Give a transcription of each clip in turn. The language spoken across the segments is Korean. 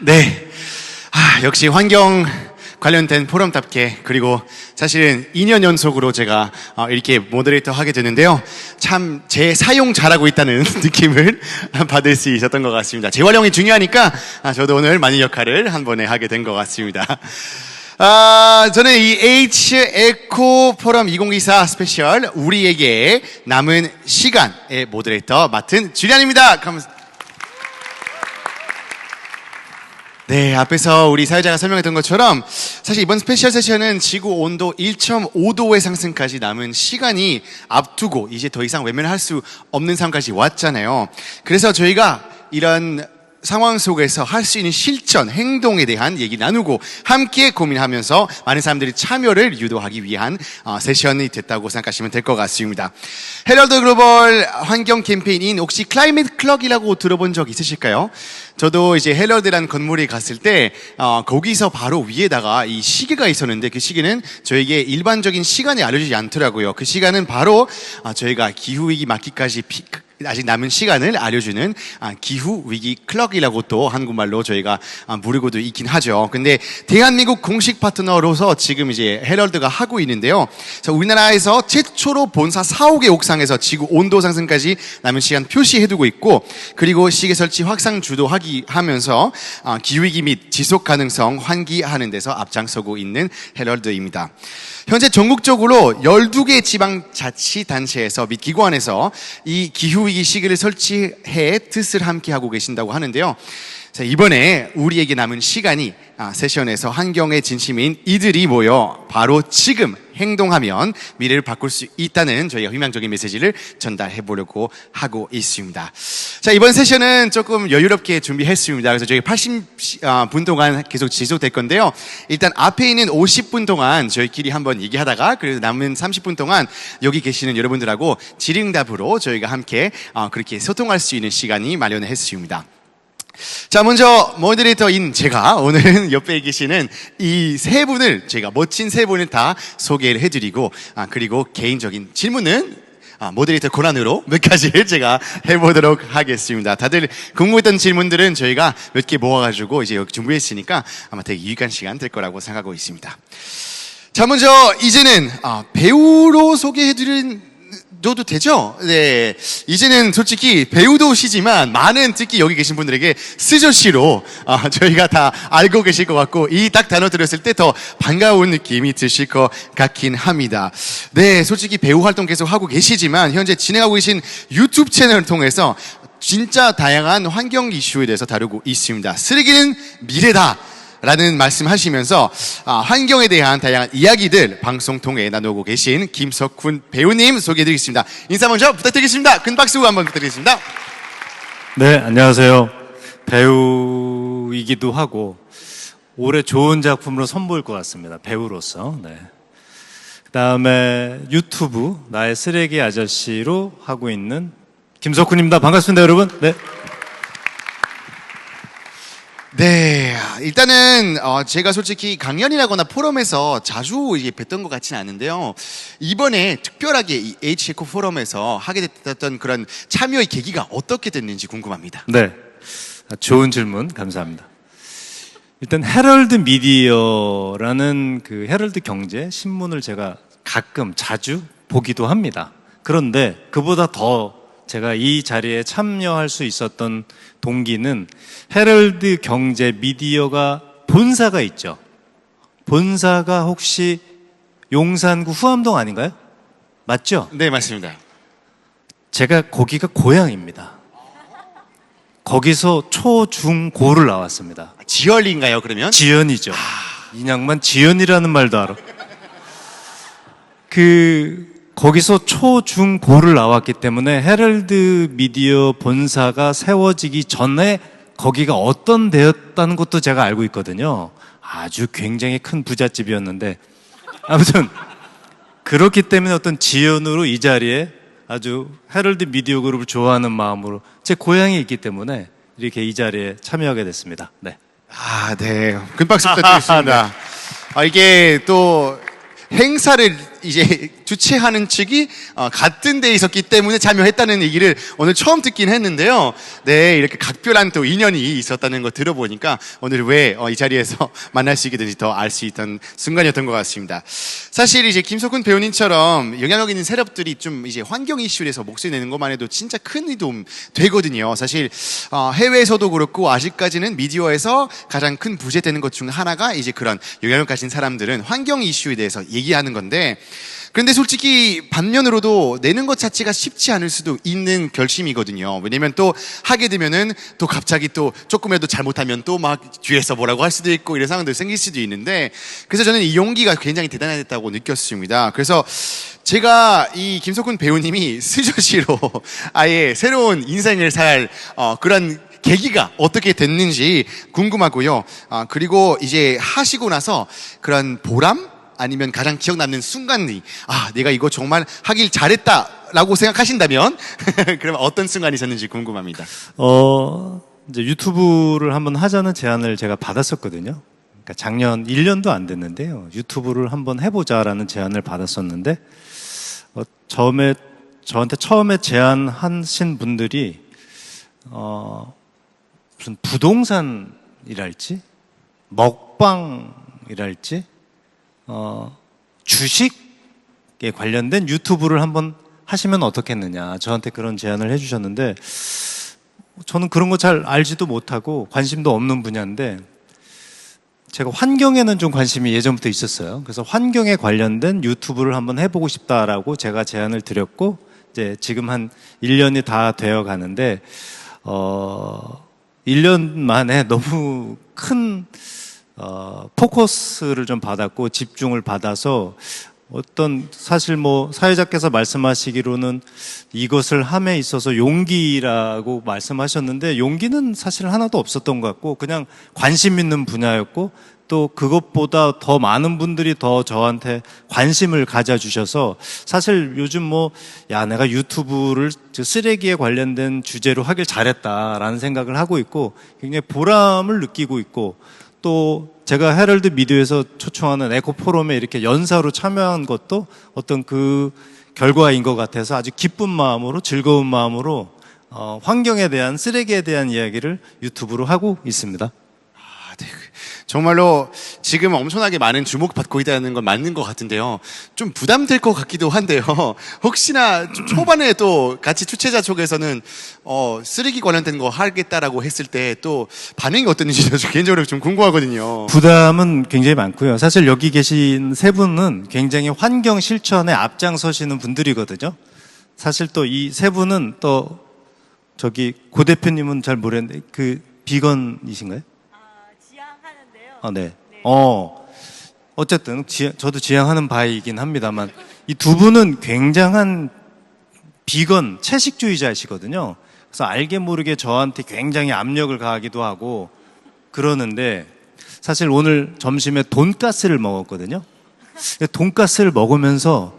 네. 역시 환경 관련된 포럼답게, 그리고 사실은 2년 연속으로 제가 이렇게 모더레이터 하게 되는데요. 참 제 사용 잘하고 있다는 느낌을 받을 수 있었던 것 같습니다. 재활용이 중요하니까 저도 오늘 많은 역할을 한 번에 하게 된 것 같습니다. 저는 이 H 에코 포럼 2024 스페셜 우리에게 남은 시간의 모더레이터 맡은 주리안입니다. 네, 앞에서 우리 사회자가 설명했던 것처럼 사실 이번 스페셜 세션은 지구 온도 1.5도의 상승까지 남은 시간이 앞두고 이제 더 이상 외면할 수 없는 상황까지 왔잖아요. 그래서 저희가 이런 상황 속에서 할 수 있는 실천, 행동에 대한 얘기 나누고 함께 고민하면서 많은 사람들이 참여를 유도하기 위한 세션이 됐다고 생각하시면 될 것 같습니다. 헤럴드 글로벌 환경 캠페인인 혹시 클라이밋 클럭이라고 들어본 적 있으실까요? 저도 이제 헤럴드라는 건물에 갔을 때 거기서 바로 위에다가 이 시계가 있었는데 그 시계는 저에게 일반적인 시간이 알려주지 않더라고요. 그 시간은 바로 저희가 기후위기 맞기까지 아직 남은 시간을 알려주는 기후위기 클럭이라고 또 한국말로 저희가 부르고도 있긴 하죠. 근데 대한민국 공식 파트너로서 지금 이제 헤럴드가 하고 있는데요. 그래서 우리나라에서 최초로 본사 4억의 옥상에서 지구 온도 상승까지 남은 시간 표시해두고 있고, 그리고 시계 설치 확산 하면서 기후위기 및 지속 가능성 환기하는 데서 앞장서고 있는 헤럴드입니다. 현재 전국적으로 12개 지방자치단체에서 및 기관에서 이 기후위기 시계를 설치해 뜻을 함께 하고 계신다고 하는데요. 자, 이번에 우리에게 남은 시간이 세션에서 환경에 진심인 이들이 모여 바로 지금 행동하면 미래를 바꿀 수 있다는 저희가 희망적인 메시지를 전달해 보려고 하고 있습니다. 자, 이번 세션은 조금 여유롭게 준비했습니다. 그래서 저희 80분 동안 계속 지속될 건데요. 일단 앞에 있는 50분 동안 저희끼리 한번 얘기하다가, 그래서 남은 30분 동안 여기 계시는 여러분들하고 질의응답으로 저희가 함께 그렇게 소통할 수 있는 시간이 마련했습니다. 자, 먼저 모더레이터인 제가 오늘 옆에 계시는 이 세 분을, 제가 멋진 세 분을 다 소개를 해드리고, 그리고 개인적인 질문은 모더레이터 권한으로 몇 가지를 제가 해보도록 하겠습니다. 다들 궁금했던 질문들은 저희가 몇 개 모아가지고 이제 여기 준비했으니까 아마 되게 유익한 시간 될 거라고 생각하고 있습니다. 자, 먼저 이제는 배우로 소개해드린 도 되죠? 네. 이제는 솔직히 배우도시지만 많은 특히 여기 계신 분들에게 스저씨로 저희가 다 알고 계실 것 같고, 이 딱 단어 들었을 때 더 반가운 느낌이 드실 것 같긴 합니다. 네. 솔직히 배우 활동 계속 하고 계시지만 현재 진행하고 계신 유튜브 채널을 통해서 진짜 다양한 환경 이슈에 대해서 다루고 있습니다. 쓰레기는 미래다 라는 말씀하시면서 환경에 대한 다양한 이야기들 방송 통해 나누고 계신 김석훈 배우님 소개해드리겠습니다. 인사 먼저 부탁드리겠습니다. 큰 박수 한번 부탁드리겠습니다. 네, 안녕하세요. 배우이기도 하고 올해 좋은 작품으로 선보일 것 같습니다. 배우로서. 네. 그다음에 유튜브 나의 쓰레기 아저씨로 하고 있는 김석훈입니다. 반갑습니다, 여러분. 네. 네, 일단은 제가 솔직히 강연이라거나 포럼에서 자주 이제 뵀던 것 같지는 않은데요. 이번에 특별하게 이 H에코 포럼에서 하게 됐던 그런 참여의 계기가 어떻게 됐는지 궁금합니다. 네, 좋은 질문 감사합니다. 일단 헤럴드 미디어라는 그 헤럴드 경제 신문을 제가 가끔 자주 보기도 합니다. 그런데 그보다 더 제가 이 자리에 참여할 수 있었던 동기는 헤럴드 경제 미디어가 본사가 있죠. 본사가 혹시 용산구 후암동 아닌가요? 맞죠? 네, 맞습니다. 제가 거기가 고향입니다. 거기서 초, 중, 고를 나왔습니다. 지열인가요, 그러면? 지연이죠. 인양만 지연이라는 말도 알아. 거기서 초, 중, 고를 나왔기 때문에 헤럴드 미디어 본사가 세워지기 전에 거기가 어떤 데였다는 것도 제가 알고 있거든요. 아주 굉장히 큰 부잣집이었는데, 아무튼 그렇기 때문에 어떤 지연으로 이 자리에 아주 헤럴드 미디어 그룹을 좋아하는 마음으로 제 고향이 있기 때문에 이렇게 이 자리에 참여하게 됐습니다. 네. 네. 큰 박수 부탁드리겠습니다. 이게 또 행사를 이제 주최하는 측이 같은 데에 있었기 때문에 참여했다는 얘기를 오늘 처음 듣긴 했는데요. 네, 이렇게 각별한 또 인연이 있었다는 거 들어보니까 오늘 왜 이 자리에서 만날 수 있게 된지 더 알 수 있던 순간이었던 것 같습니다. 사실 이제 김석훈 배우님처럼 영향력 있는 세력들이 좀 이제 환경 이슈에서 목소리 내는 것만 해도 진짜 큰 도움 되거든요. 사실 해외에서도 그렇고 아직까지는 미디어에서 가장 큰 부재되는 것 중 하나가 이제 그런 영향력 가진 사람들은 환경 이슈에 대해서 얘기하는 건데, 그런데 솔직히 반면으로도 내는 것 자체가 쉽지 않을 수도 있는 결심이거든요. 왜냐면 또 하게 되면은 또 갑자기 또 조금이라도 잘못하면 또 막 뒤에서 뭐라고 할 수도 있고 이런 상황들 생길 수도 있는데, 그래서 저는 이 용기가 굉장히 대단하다고 느꼈습니다. 그래서 제가 이 김석훈 배우님이 스저씨로 아예 새로운 인생을 살 그런 계기가 어떻게 됐는지 궁금하고요. 그리고 이제 하시고 나서 그런 보람? 아니면 가장 기억 남는 순간이, 내가 이거 정말 하길 잘했다라고 생각하신다면 그러면 어떤 순간이셨는지 궁금합니다. 이제 유튜브를 한번 하자는 제안을 제가 받았었거든요. 그러니까 작년 1년도 안 됐는데요. 유튜브를 한번 해보자라는 제안을 받았었는데, 저한테 처음에 제안하신 분들이, 무슨 부동산이랄지, 먹방이랄지, 주식에 관련된 유튜브를 한번 하시면 어떻겠느냐, 저한테 그런 제안을 해주셨는데, 저는 그런 거 잘 알지도 못하고 관심도 없는 분야인데, 제가 환경에는 좀 관심이 예전부터 있었어요. 그래서 환경에 관련된 유튜브를 한번 해보고 싶다라고 제가 제안을 드렸고, 이제 지금 한 1년이 다 되어 가는데, 1년 만에 너무 큰 포커스를 좀 받았고 집중을 받아서, 사실 사회자께서 말씀하시기로는 이것을 함에 있어서 용기라고 말씀하셨는데, 용기는 사실 하나도 없었던 것 같고 그냥 관심 있는 분야였고, 또 그것보다 더 많은 분들이 더 저한테 관심을 가져주셔서, 사실 요즘 내가 유튜브를 쓰레기에 관련된 주제로 하길 잘했다라는 생각을 하고 있고 굉장히 보람을 느끼고 있고, 또 제가 헤럴드 미디어에서 초청하는 에코 포럼에 이렇게 연사로 참여한 것도 어떤 그 결과인 것 같아서 아주 기쁜 마음으로, 즐거운 마음으로 환경에 대한, 쓰레기에 대한 이야기를 유튜브로 하고 있습니다. 네. 정말로 지금 엄청나게 많은 주목받고 있다는 건 맞는 것 같은데요. 좀 부담될 것 같기도 한데요. 혹시나 좀 초반에 또 같이 주최자 쪽에서는 쓰레기 관련된 거 하겠다라고 했을 때 또 반응이 어땠는지 개인적으로 좀 궁금하거든요. 부담은 굉장히 많고요. 사실 여기 계신 세 분은 굉장히 환경 실천에 앞장서시는 분들이거든요. 사실 또 이 세 분은 또 저기 고 대표님은 잘 모르겠는데 그 비건이신가요? 네. 어쨌든 저도 지향하는 바이긴 합니다만, 이 두 분은 굉장한 비건 채식주의자이시거든요. 그래서 알게 모르게 저한테 굉장히 압력을 가하기도 하고 그러는데, 사실 오늘 점심에 돈가스를 먹었거든요. 돈가스를 먹으면서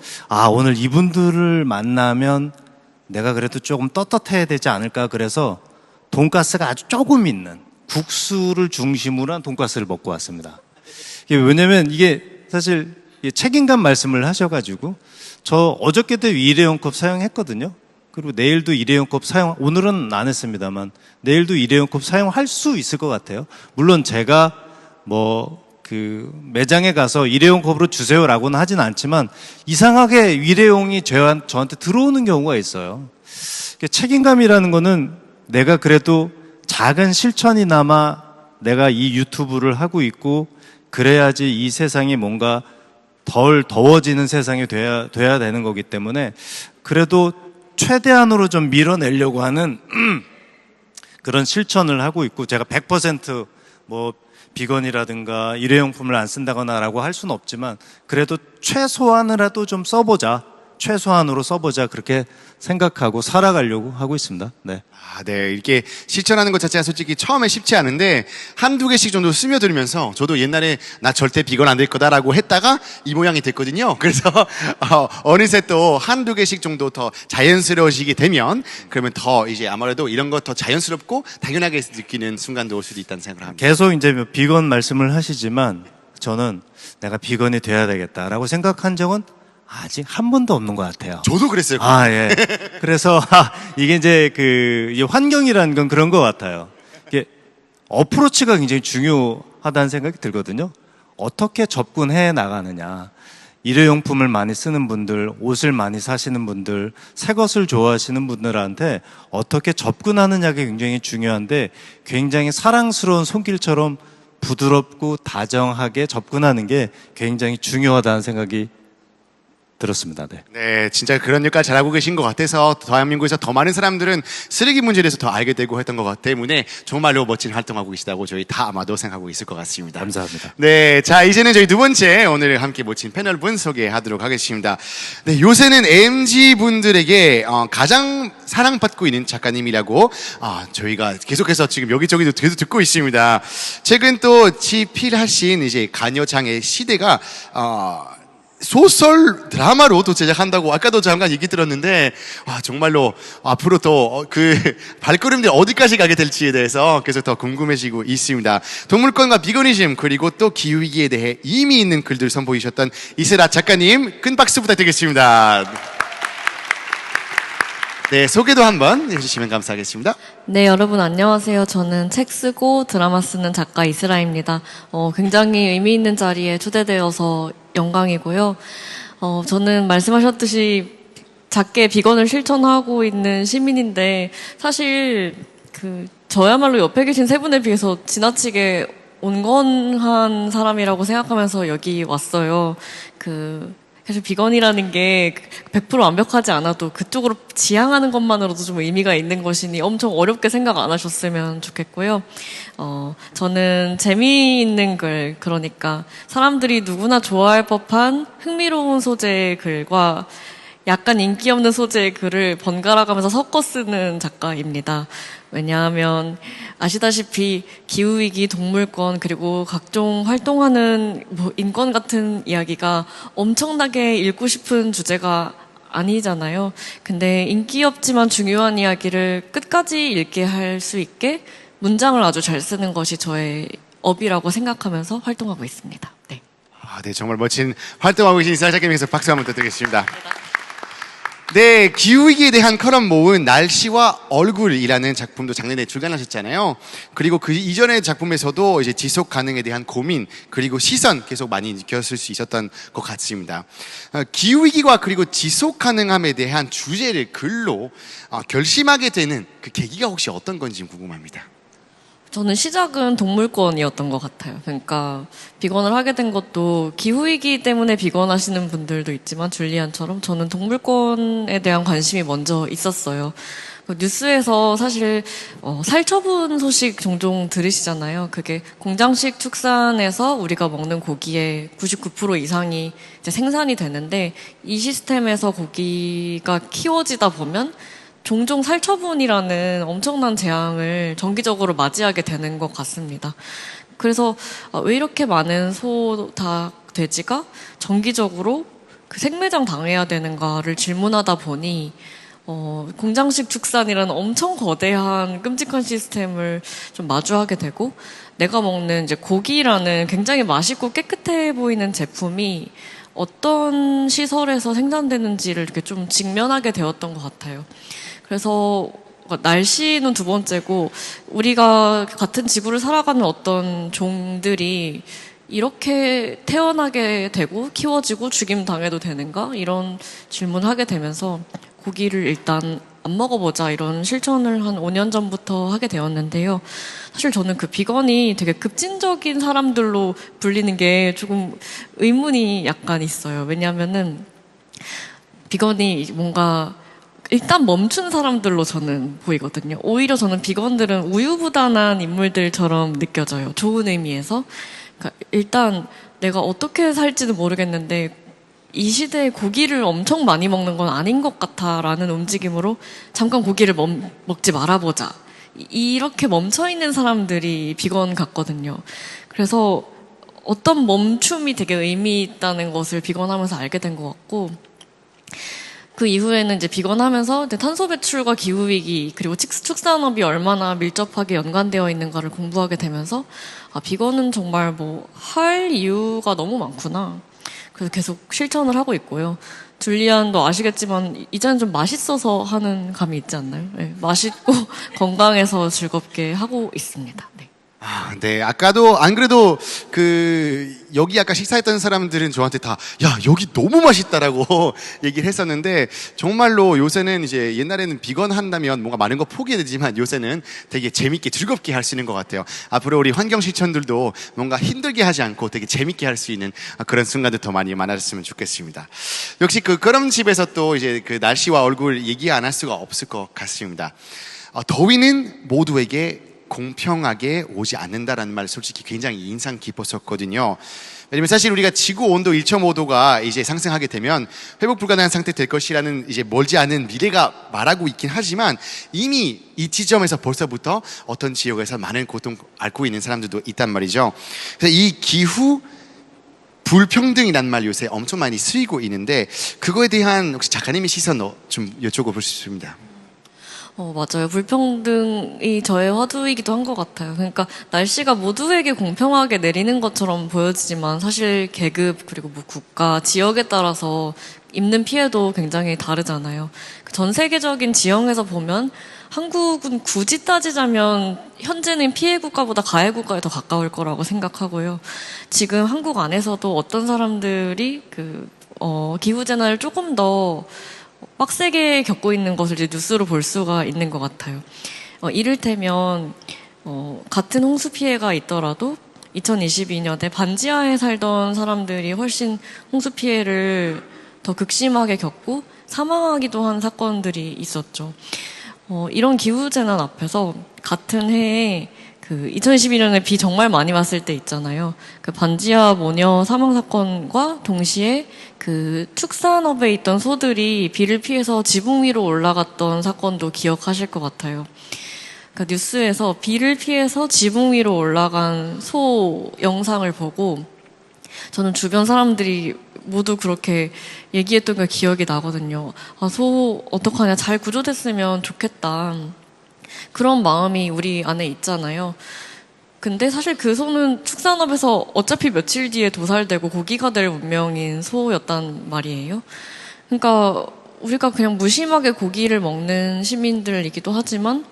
오늘 이분들을 만나면 내가 그래도 조금 떳떳해야 되지 않을까, 그래서 돈가스가 아주 조금 있는 국수를 중심으로 한 돈가스를 먹고 왔습니다. 왜냐면 이게 사실 책임감 말씀을 하셔가지고, 저 어저께도 일회용 컵 사용했거든요. 그리고 내일도 일회용 컵 오늘은 안 했습니다만 내일도 일회용 컵 사용할 수 있을 것 같아요. 물론 제가 매장에 가서 일회용 컵으로 주세요라고는 하진 않지만 이상하게 일회용이 저한테 들어오는 경우가 있어요. 책임감이라는 거는 내가 그래도 작은 실천이나마 내가 이 유튜브를 하고 있고 그래야지 이 세상이 뭔가 덜 더워지는 세상이 돼야 되는 거기 때문에, 그래도 최대한으로 좀 밀어내려고 하는 그런 실천을 하고 있고, 제가 100% 비건이라든가 일회용품을 안 쓴다거나라고 할 수는 없지만 그래도 최소한이라도 좀 최소한으로 써보자, 그렇게 생각하고 살아가려고 하고 있습니다. 네. 네. 이렇게 실천하는 것 자체가 솔직히 처음에 쉽지 않은데 한두 개씩 정도 스며들면서, 저도 옛날에 나 절대 비건 안 될 거다라고 했다가 이 모양이 됐거든요. 그래서 어느새 또 한두 개씩 정도 더 자연스러워지게 되면, 그러면 더 이제 아무래도 이런 거 더 자연스럽고 당연하게 느끼는 순간도 올 수도 있다는 생각을 합니다. 계속 이제 비건 말씀을 하시지만 저는 내가 비건이 돼야 되겠다라고 생각한 적은 아직 한 번도 없는 것 같아요. 저도 그랬어요. 아, 예. 그래서 이게 이제 이 환경이라는 건 그런 것 같아요. 이게 어프로치가 굉장히 중요하다는 생각이 들거든요. 어떻게 접근해 나가느냐. 일회용품을 많이 쓰는 분들, 옷을 많이 사시는 분들, 새 것을 좋아하시는 분들한테 어떻게 접근하느냐가 굉장히 중요한데 굉장히 사랑스러운 손길처럼 부드럽고 다정하게 접근하는 게 굉장히 중요하다는 생각이 들었습니다. 네. 네, 진짜 그런 역할 잘하고 계신 것 같아서 대한민국에서 더 많은 사람들은 쓰레기 문제에 대해서 더 알게 되고 했던 것 때문에 정말로 멋진 활동하고 계시다고 저희 다 아마도 생각하고 있을 것 같습니다. 감사합니다. 네, 자 이제는 저희 두 번째 오늘 함께 모친 패널분 소개하도록 하겠습니다. 네, 요새는 MZ 분들에게 가장 사랑받고 있는 작가님이라고 저희가 계속해서 지금 여기저기도 계속 듣고 있습니다. 최근 또 집필하신 이제 가녀장의 시대가 소설 드라마로 또 제작한다고 아까도 잠깐 얘기 들었는데 정말로 앞으로 또 그 발걸음들 어디까지 가게 될지에 대해서 계속 더 궁금해지고 있습니다. 동물권과 비거니즘 그리고 또 기후위기에 대해 의미 있는 글들 선보이셨던 이세라 작가님 큰 박수 부탁드리겠습니다. 네, 소개도 한번 해주시면 감사하겠습니다. 네, 여러분 안녕하세요. 저는 책 쓰고 드라마 쓰는 작가 이스라입니다. 굉장히 의미 있는 자리에 초대되어서 영광이고요. 저는 말씀하셨듯이 작게 비건을 실천하고 있는 시민인데 사실 저야말로 옆에 계신 세 분에 비해서 지나치게 온건한 사람이라고 생각하면서 여기 왔어요. 사실 비건이라는 게 100% 완벽하지 않아도 그쪽으로 지향하는 것만으로도 좀 의미가 있는 것이니 엄청 어렵게 생각 안 하셨으면 좋겠고요. 저는 재미있는 글, 그러니까 사람들이 누구나 좋아할 법한 흥미로운 소재의 글과 약간 인기 없는 소재의 글을 번갈아 가면서 섞어 쓰는 작가입니다. 왜냐하면 아시다시피 기후위기, 동물권, 그리고 각종 활동하는 인권 같은 이야기가 엄청나게 읽고 싶은 주제가 아니잖아요. 근데 인기 없지만 중요한 이야기를 끝까지 읽게 할 수 있게 문장을 아주 잘 쓰는 것이 저의 업이라고 생각하면서 활동하고 있습니다. 네. 네, 정말 멋진 활동하고 계신 이세라 작가님께서 박수 한번 더 드리겠습니다. 네, 기후위기에 대한 커럼 모은 날씨와 얼굴이라는 작품도 작년에 출간하셨잖아요. 그리고 그 이전의 작품에서도 이제 지속 가능에 대한 고민, 그리고 시선 계속 많이 느꼈을 수 있었던 것 같습니다. 기후위기와 그리고 지속 가능함에 대한 주제를 글로 결심하게 되는 그 계기가 혹시 어떤 건지 궁금합니다. 저는 시작은 동물권이었던 것 같아요. 그러니까 비건을 하게 된 것도 기후위기 때문에 비건 하시는 분들도 있지만 줄리안처럼 저는 동물권에 대한 관심이 먼저 있었어요. 뉴스에서 사실 살처분 소식 종종 들으시잖아요. 그게 공장식 축산에서 우리가 먹는 고기의 99% 이상이 이제 생산이 되는데 이 시스템에서 고기가 키워지다 보면 종종 살처분이라는 엄청난 재앙을 정기적으로 맞이하게 되는 것 같습니다. 그래서 왜 이렇게 많은 소, 닭, 돼지가 정기적으로 생매장 당해야 되는가를 질문하다 보니 공장식 축산이라는 엄청 거대한 끔찍한 시스템을 좀 마주하게 되고 내가 먹는 이제 고기라는 굉장히 맛있고 깨끗해 보이는 제품이 어떤 시설에서 생산되는지를 이렇게 좀 직면하게 되었던 것 같아요. 그래서 날씨는 두 번째고 우리가 같은 지구를 살아가는 어떤 종들이 이렇게 태어나게 되고 키워지고 죽임당해도 되는가? 이런 질문하게 되면서 고기를 일단 안 먹어보자 이런 실천을 한 5년 전부터 하게 되었는데요. 사실 저는 비건이 되게 급진적인 사람들로 불리는 게 조금 의문이 약간 있어요. 왜냐하면은 비건이 뭔가 일단 멈춘 사람들로 저는 보이거든요. 오히려 저는 비건들은 우유부단한 인물들처럼 느껴져요. 좋은 의미에서. 그러니까 일단 내가 어떻게 살지는 모르겠는데 이 시대에 고기를 엄청 많이 먹는 건 아닌 것 같아라는 움직임으로 잠깐 고기를 먹지 말아보자. 이렇게 멈춰있는 사람들이 비건 같거든요. 그래서 어떤 멈춤이 되게 의미 있다는 것을 비건하면서 알게 된 것 같고 그 이후에는 이제 비건하면서 탄소 배출과 기후 위기 그리고 축산업이 얼마나 밀접하게 연관되어 있는가를 공부하게 되면서 비건은 정말 할 이유가 너무 많구나. 그래서 계속 실천을 하고 있고요. 줄리안도 아시겠지만 이제는 좀 맛있어서 하는 감이 있지 않나요? 네, 맛있고 건강해서 즐겁게 하고 있습니다. 네. 아, 네. 아까도 안 그래도 여기 아까 식사했던 사람들은 저한테 다 야, 여기 너무 맛있다라고 얘기를 했었는데 정말로 요새는 이제 옛날에는 비건 한다면 뭔가 많은 거 포기해야 되지만 요새는 되게 재밌게 즐겁게 할 수 있는 것 같아요. 앞으로 우리 환경 실천들도 뭔가 힘들게 하지 않고 되게 재밌게 할 수 있는 그런 순간들 더 많이 많아졌으면 좋겠습니다. 역시 그런 집에서 또 이제 그 날씨와 얼굴 얘기 안 할 수가 없을 것 같습니다. 더위는 모두에게 공평하게 오지 않는다라는 말 솔직히 굉장히 인상 깊었었거든요. 왜냐면 사실 우리가 지구 온도 1.5도가 이제 상승하게 되면 회복 불가능한 상태 될 것이라는 이제 멀지 않은 미래가 말하고 있긴 하지만 이미 이 지점에서 벌써부터 어떤 지역에서 많은 고통 앓고 있는 사람들도 있단 말이죠. 그래서 이 기후 불평등이란 말 요새 엄청 많이 쓰이고 있는데 그거에 대한 혹시 작가님의 시선 좀 여쭤볼 수 있습니다. 맞아요. 불평등이 저의 화두이기도 한 것 같아요. 그러니까 날씨가 모두에게 공평하게 내리는 것처럼 보여지지만 사실 계급 그리고 뭐 국가, 지역에 따라서 입는 피해도 굉장히 다르잖아요. 전 세계적인 지형에서 보면 한국은 굳이 따지자면 현재는 피해 국가보다 가해 국가에 더 가까울 거라고 생각하고요. 지금 한국 안에서도 어떤 사람들이 기후재난을 조금 더 빡세게 겪고 있는 것을 이제 뉴스로 볼 수가 있는 것 같아요. 이를테면 같은 홍수 피해가 있더라도 2022년에 반지하에 살던 사람들이 훨씬 홍수 피해를 더 극심하게 겪고 사망하기도 한 사건들이 있었죠. 이런 기후재난 앞에서 같은 해에 2022년에 비 정말 많이 왔을 때 있잖아요. 반지하 모녀 사망 사건과 동시에 축산업에 있던 소들이 비를 피해서 지붕 위로 올라갔던 사건도 기억하실 것 같아요. 뉴스에서 비를 피해서 지붕 위로 올라간 소 영상을 보고 저는 주변 사람들이 모두 그렇게 얘기했던 게 기억이 나거든요. 소 어떡하냐, 잘 구조됐으면 좋겠다. 그런 마음이 우리 안에 있잖아요. 근데 사실 그 소는 축산업에서 어차피 며칠 뒤에 도살되고 고기가 될 운명인 소였단 말이에요. 그러니까 우리가 그냥 무심하게 고기를 먹는 시민들이기도 하지만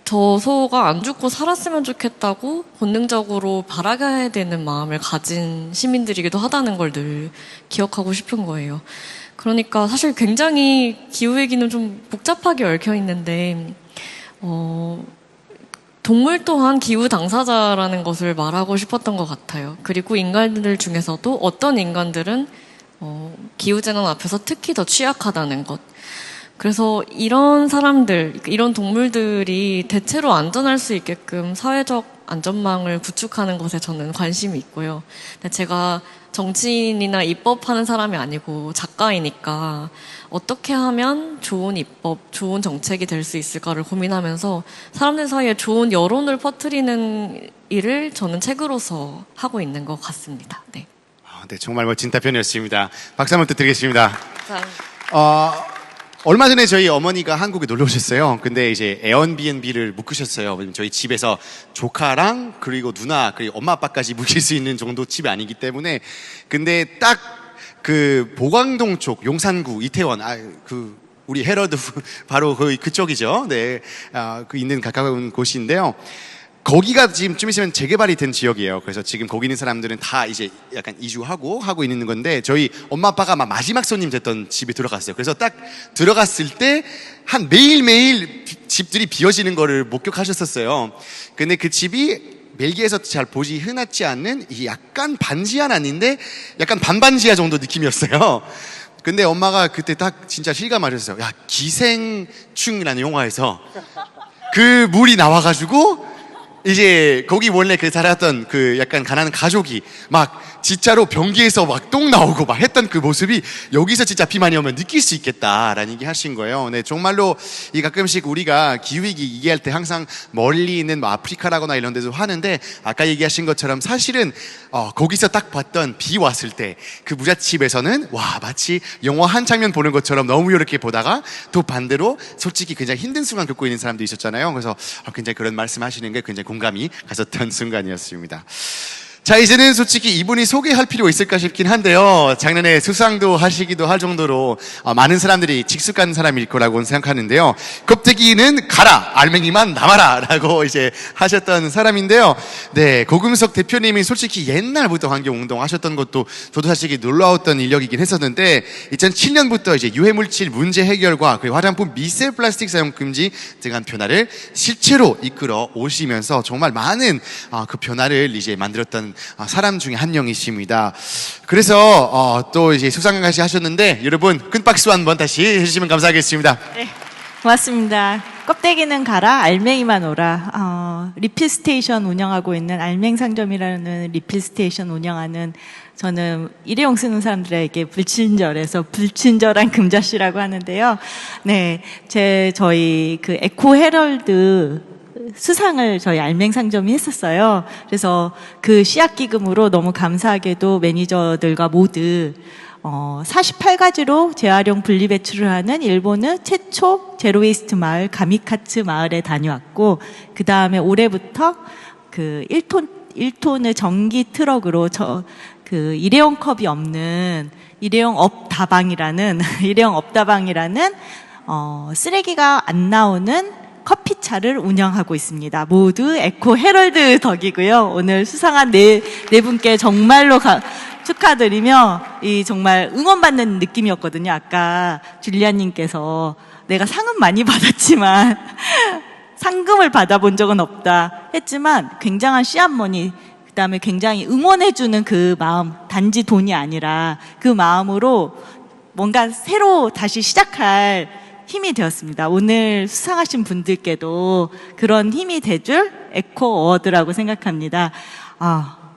저 소가 안 죽고 살았으면 좋겠다고 본능적으로 바라야 되는 마음을 가진 시민들이기도 하다는 걸 늘 기억하고 싶은 거예요. 그러니까 사실 굉장히 기후위기는 좀 복잡하게 얽혀 있는데 동물 또한 기후 당사자라는 것을 말하고 싶었던 것 같아요. 그리고 인간들 중에서도 어떤 인간들은 기후재난 앞에서 특히 더 취약하다는 것. 그래서 이런 사람들, 이런 동물들이 대체로 안전할 수 있게끔 사회적 안전망을 구축하는 것에 저는 관심이 있고요. 근데 제가 정치인이나 입법하는 사람이 아니고 작가이니까 어떻게 하면 좋은 입법, 좋은 정책이 될 수 있을까를 고민하면서 사람들 사이에 좋은 여론을 퍼뜨리는 일을 저는 책으로서 하고 있는 것 같습니다. 네. 네, 정말 멋진 답변이었습니다. 박수 한번 드리겠습니다. 감사합니다. 얼마 전에 저희 어머니가 한국에 놀러 오셨어요. 근데 이제 에어비앤비를 묵으셨어요. 왜냐면 저희 집에서 조카랑 그리고 누나 그리고 엄마 아빠까지 묵힐 수 있는 정도 집이 아니기 때문에 근데 딱 보광동 쪽 용산구 이태원 우리 헤러드 바로 그쪽이죠. 네, 있는 가까운 곳인데요. 거기가 지금 좀 있으면 재개발이 된 지역이에요. 그래서 지금 거기 있는 사람들은 다 이제 약간 하고 있는 건데 저희 엄마 아빠가 마지막 손님 됐던 집에 들어갔어요. 그래서 딱 들어갔을 때 한 매일매일 집들이 비어지는 거를 목격하셨었어요. 근데 그 집이 벨기에에서 잘 보지 흔하지 않는 약간 반지하는 아닌데 약간 반반지하 정도 느낌이었어요. 근데 엄마가 그때 딱 진짜 실감하셨어요. 야, 기생충이라는 영화에서 그 물이 나와가지고 이제 거기 원래 살았던 약간 가난한 가족이 막 진짜로 변기에서 막 똥 나오고 막 했던 그 모습이 여기서 진짜 비 많이 오면 느낄 수 있겠다라는 얘기 하신 거예요. 네, 정말로 가끔씩 우리가 기후위기 얘기할 때 항상 멀리 있는 아프리카라거나 이런 데서 하는데 아까 얘기하신 것처럼 사실은 거기서 딱 봤던 비 왔을 때 그 부잣집에서는 와 마치 영화 한 장면 보는 것처럼 너무 이렇게 보다가 또 반대로 솔직히 굉장히 힘든 순간 겪고 있는 사람도 있었잖아요. 그래서 굉장히 그런 말씀하시는 게 굉장히 공감이 갔었던 순간이었습니다. 자, 이제는 솔직히 이분이 소개할 필요 있을까 싶긴 한데요. 작년에 수상도 하시기도 할 정도로 많은 사람들이 직숙한 사람일 거라고 생각하는데요. 껍데기는 가라, 알맹이만 남아라 라고 이제 하셨던 사람인데요. 네, 고금석 대표님이 솔직히 옛날부터 환경운동 하셨던 것도 저도 사실 놀라웠던 인력이긴 했었는데 2007년부터 이제 유해물질 문제 해결과 그리고 화장품 미세 플라스틱 사용 금지 등한 변화를 실제로 이끌어 오시면서 정말 많은 그 변화를 이제 만들었던 사람 중에 한 명이십니다. 그래서 또 이제 수상까지 하셨는데 여러분 큰 박수 한번 다시 해주시면 감사하겠습니다. 네, 고맙습니다. 껍데기는 가라, 알맹이만 오라. 리필 스테이션 운영하고 있는 알맹상점이라는 리필 스테이션 운영하는 저는 일회용 쓰는 사람들에게 불친절해서 불친절한 금자씨라고 하는데요. 네, 저희 그 에코 헤럴드 수상을 저희 알맹상점이 했었어요. 그래서 그 씨앗 기금으로 너무 감사하게도 매니저들과 모두 48가지로 재활용 분리 배출을 하는 일본의 최초 제로웨이스트 마을 가미카츠 마을에 다녀왔고, 그 다음에 올해부터 그 1톤의 전기 트럭으로 그 일회용 컵이 없는 일회용 업다방이라는 쓰레기가 안 나오는 커피차를 운영하고 있습니다. 모두 에코 헤럴드 덕이고요. 오늘 수상한 네 분께 정말로 축하드리며 정말 응원받는 느낌이었거든요. 아까 줄리안님께서 내가 상은 많이 받았지만 상금을 받아본 적은 없다 했지만 굉장한 씨앗머니, 그다음에 굉장히 응원해주는 그 마음, 단지 돈이 아니라 그 마음으로 뭔가 새로 다시 시작할 힘이 되었습니다. 오늘 수상하신 분들께도 그런 힘이 돼줄 에코 어워드라고 생각합니다.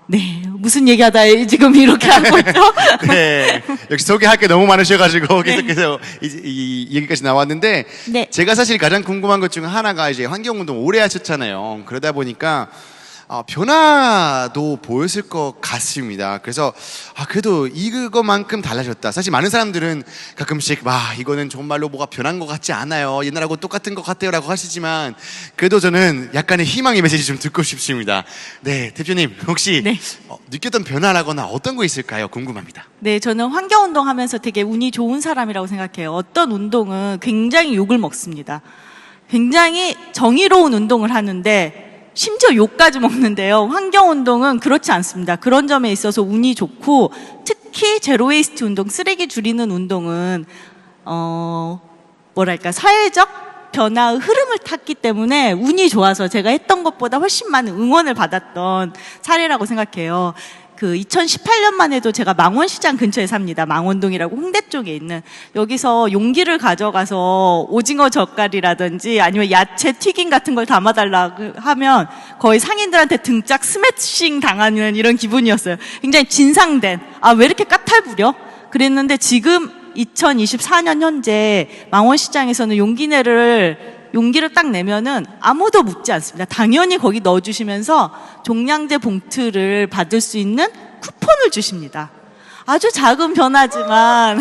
네. 무슨 얘기하다 지금 이렇게 하고 있죠? 네. 역시 소개할 게 너무 많으셔가지고 계속해서 이 얘기까지 나왔는데 네. 제가 사실 가장 궁금한 것 중 하나가 이제 환경운동 오래 하셨잖아요. 그러다 보니까 변화도 보였을 것 같습니다. 그래서 그래도 이거만큼 달라졌다. 사실 많은 사람들은 가끔씩 이거는 정말로 뭐가 변한 것 같지 않아요, 옛날하고 똑같은 것 같아요 라고 하시지만 그래도 저는 약간의 희망의 메시지 좀 듣고 싶습니다. 네, 대표님 혹시 네. 느꼈던 변화라거나 어떤 거 있을까요? 궁금합니다. 네, 저는 환경운동 하면서 되게 운이 좋은 사람이라고 생각해요. 어떤 운동은 굉장히 욕을 먹습니다. 굉장히 정의로운 운동을 하는데 심지어 욕까지 먹는데요. 환경운동은 그렇지 않습니다. 그런 점에 있어서 운이 좋고, 특히 제로웨이스트 운동, 쓰레기 줄이는 운동은 사회적 변화의 흐름을 탔기 때문에 운이 좋아서 제가 했던 것보다 훨씬 많은 응원을 받았던 사례라고 생각해요. 그 2018년만 해도 제가 망원시장 근처에 삽니다. 망원동이라고 홍대 쪽에 있는. 여기서 용기를 가져가서 오징어 젓갈이라든지 아니면 야채 튀김 같은 걸 담아달라고 하면 거의 상인들한테 등짝 스매싱 당하는 이런 기분이었어요. 굉장히 진상된, 왜 이렇게 까탈부려? 그랬는데 지금 2024년 현재 망원시장에서는 용기를 딱 내면은 아무도 묻지 않습니다. 당연히 거기 넣어주시면서 종량제 봉투를 받을 수 있는 쿠폰을 주십니다. 아주 작은 변화지만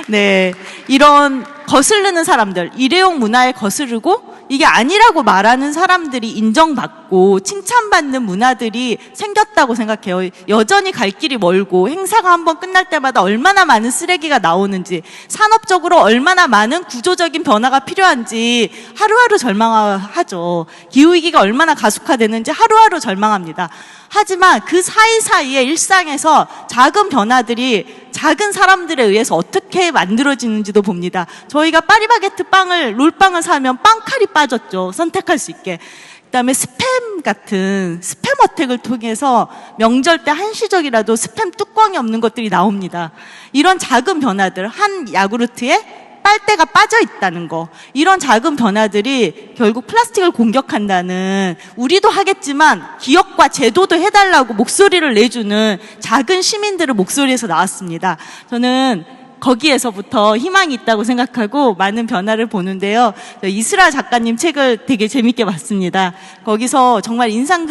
네, 이런 거스르는 사람들, 일회용 문화에 거스르고 이게 아니라고 말하는 사람들이 인정받고 칭찬받는 문화들이 생겼다고 생각해요. 여전히 갈 길이 멀고 행사가 한번 끝날 때마다 얼마나 많은 쓰레기가 나오는지, 산업적으로 얼마나 많은 구조적인 변화가 필요한지 하루하루 절망하죠. 기후위기가 얼마나 가속화되는지 하루하루 절망합니다. 하지만 그 사이사이에 일상에서 작은 변화들이 작은 사람들에 의해서 어떻게 만들어지는지도 봅니다. 저희가 파리바게트 롤빵을 사면 빵칼이 빠졌죠. 선택할 수 있게. 그다음에 스팸 같은 스팸 어택을 통해서 명절 때 한시적이라도 스팸 뚜껑이 없는 것들이 나옵니다. 이런 작은 변화들, 한 야구르트에 빨대가 빠져 있다는 거, 이런 작은 변화들이 결국 플라스틱을 공격한다는, 우리도 하겠지만 기업과 제도도 해달라고 목소리를 내주는 작은 시민들의 목소리에서 나왔습니다. 저는 거기에서부터 희망이 있다고 생각하고 많은 변화를 보는데요. 이스라 작가님 책을 되게 재밌게 봤습니다. 거기서 정말 인상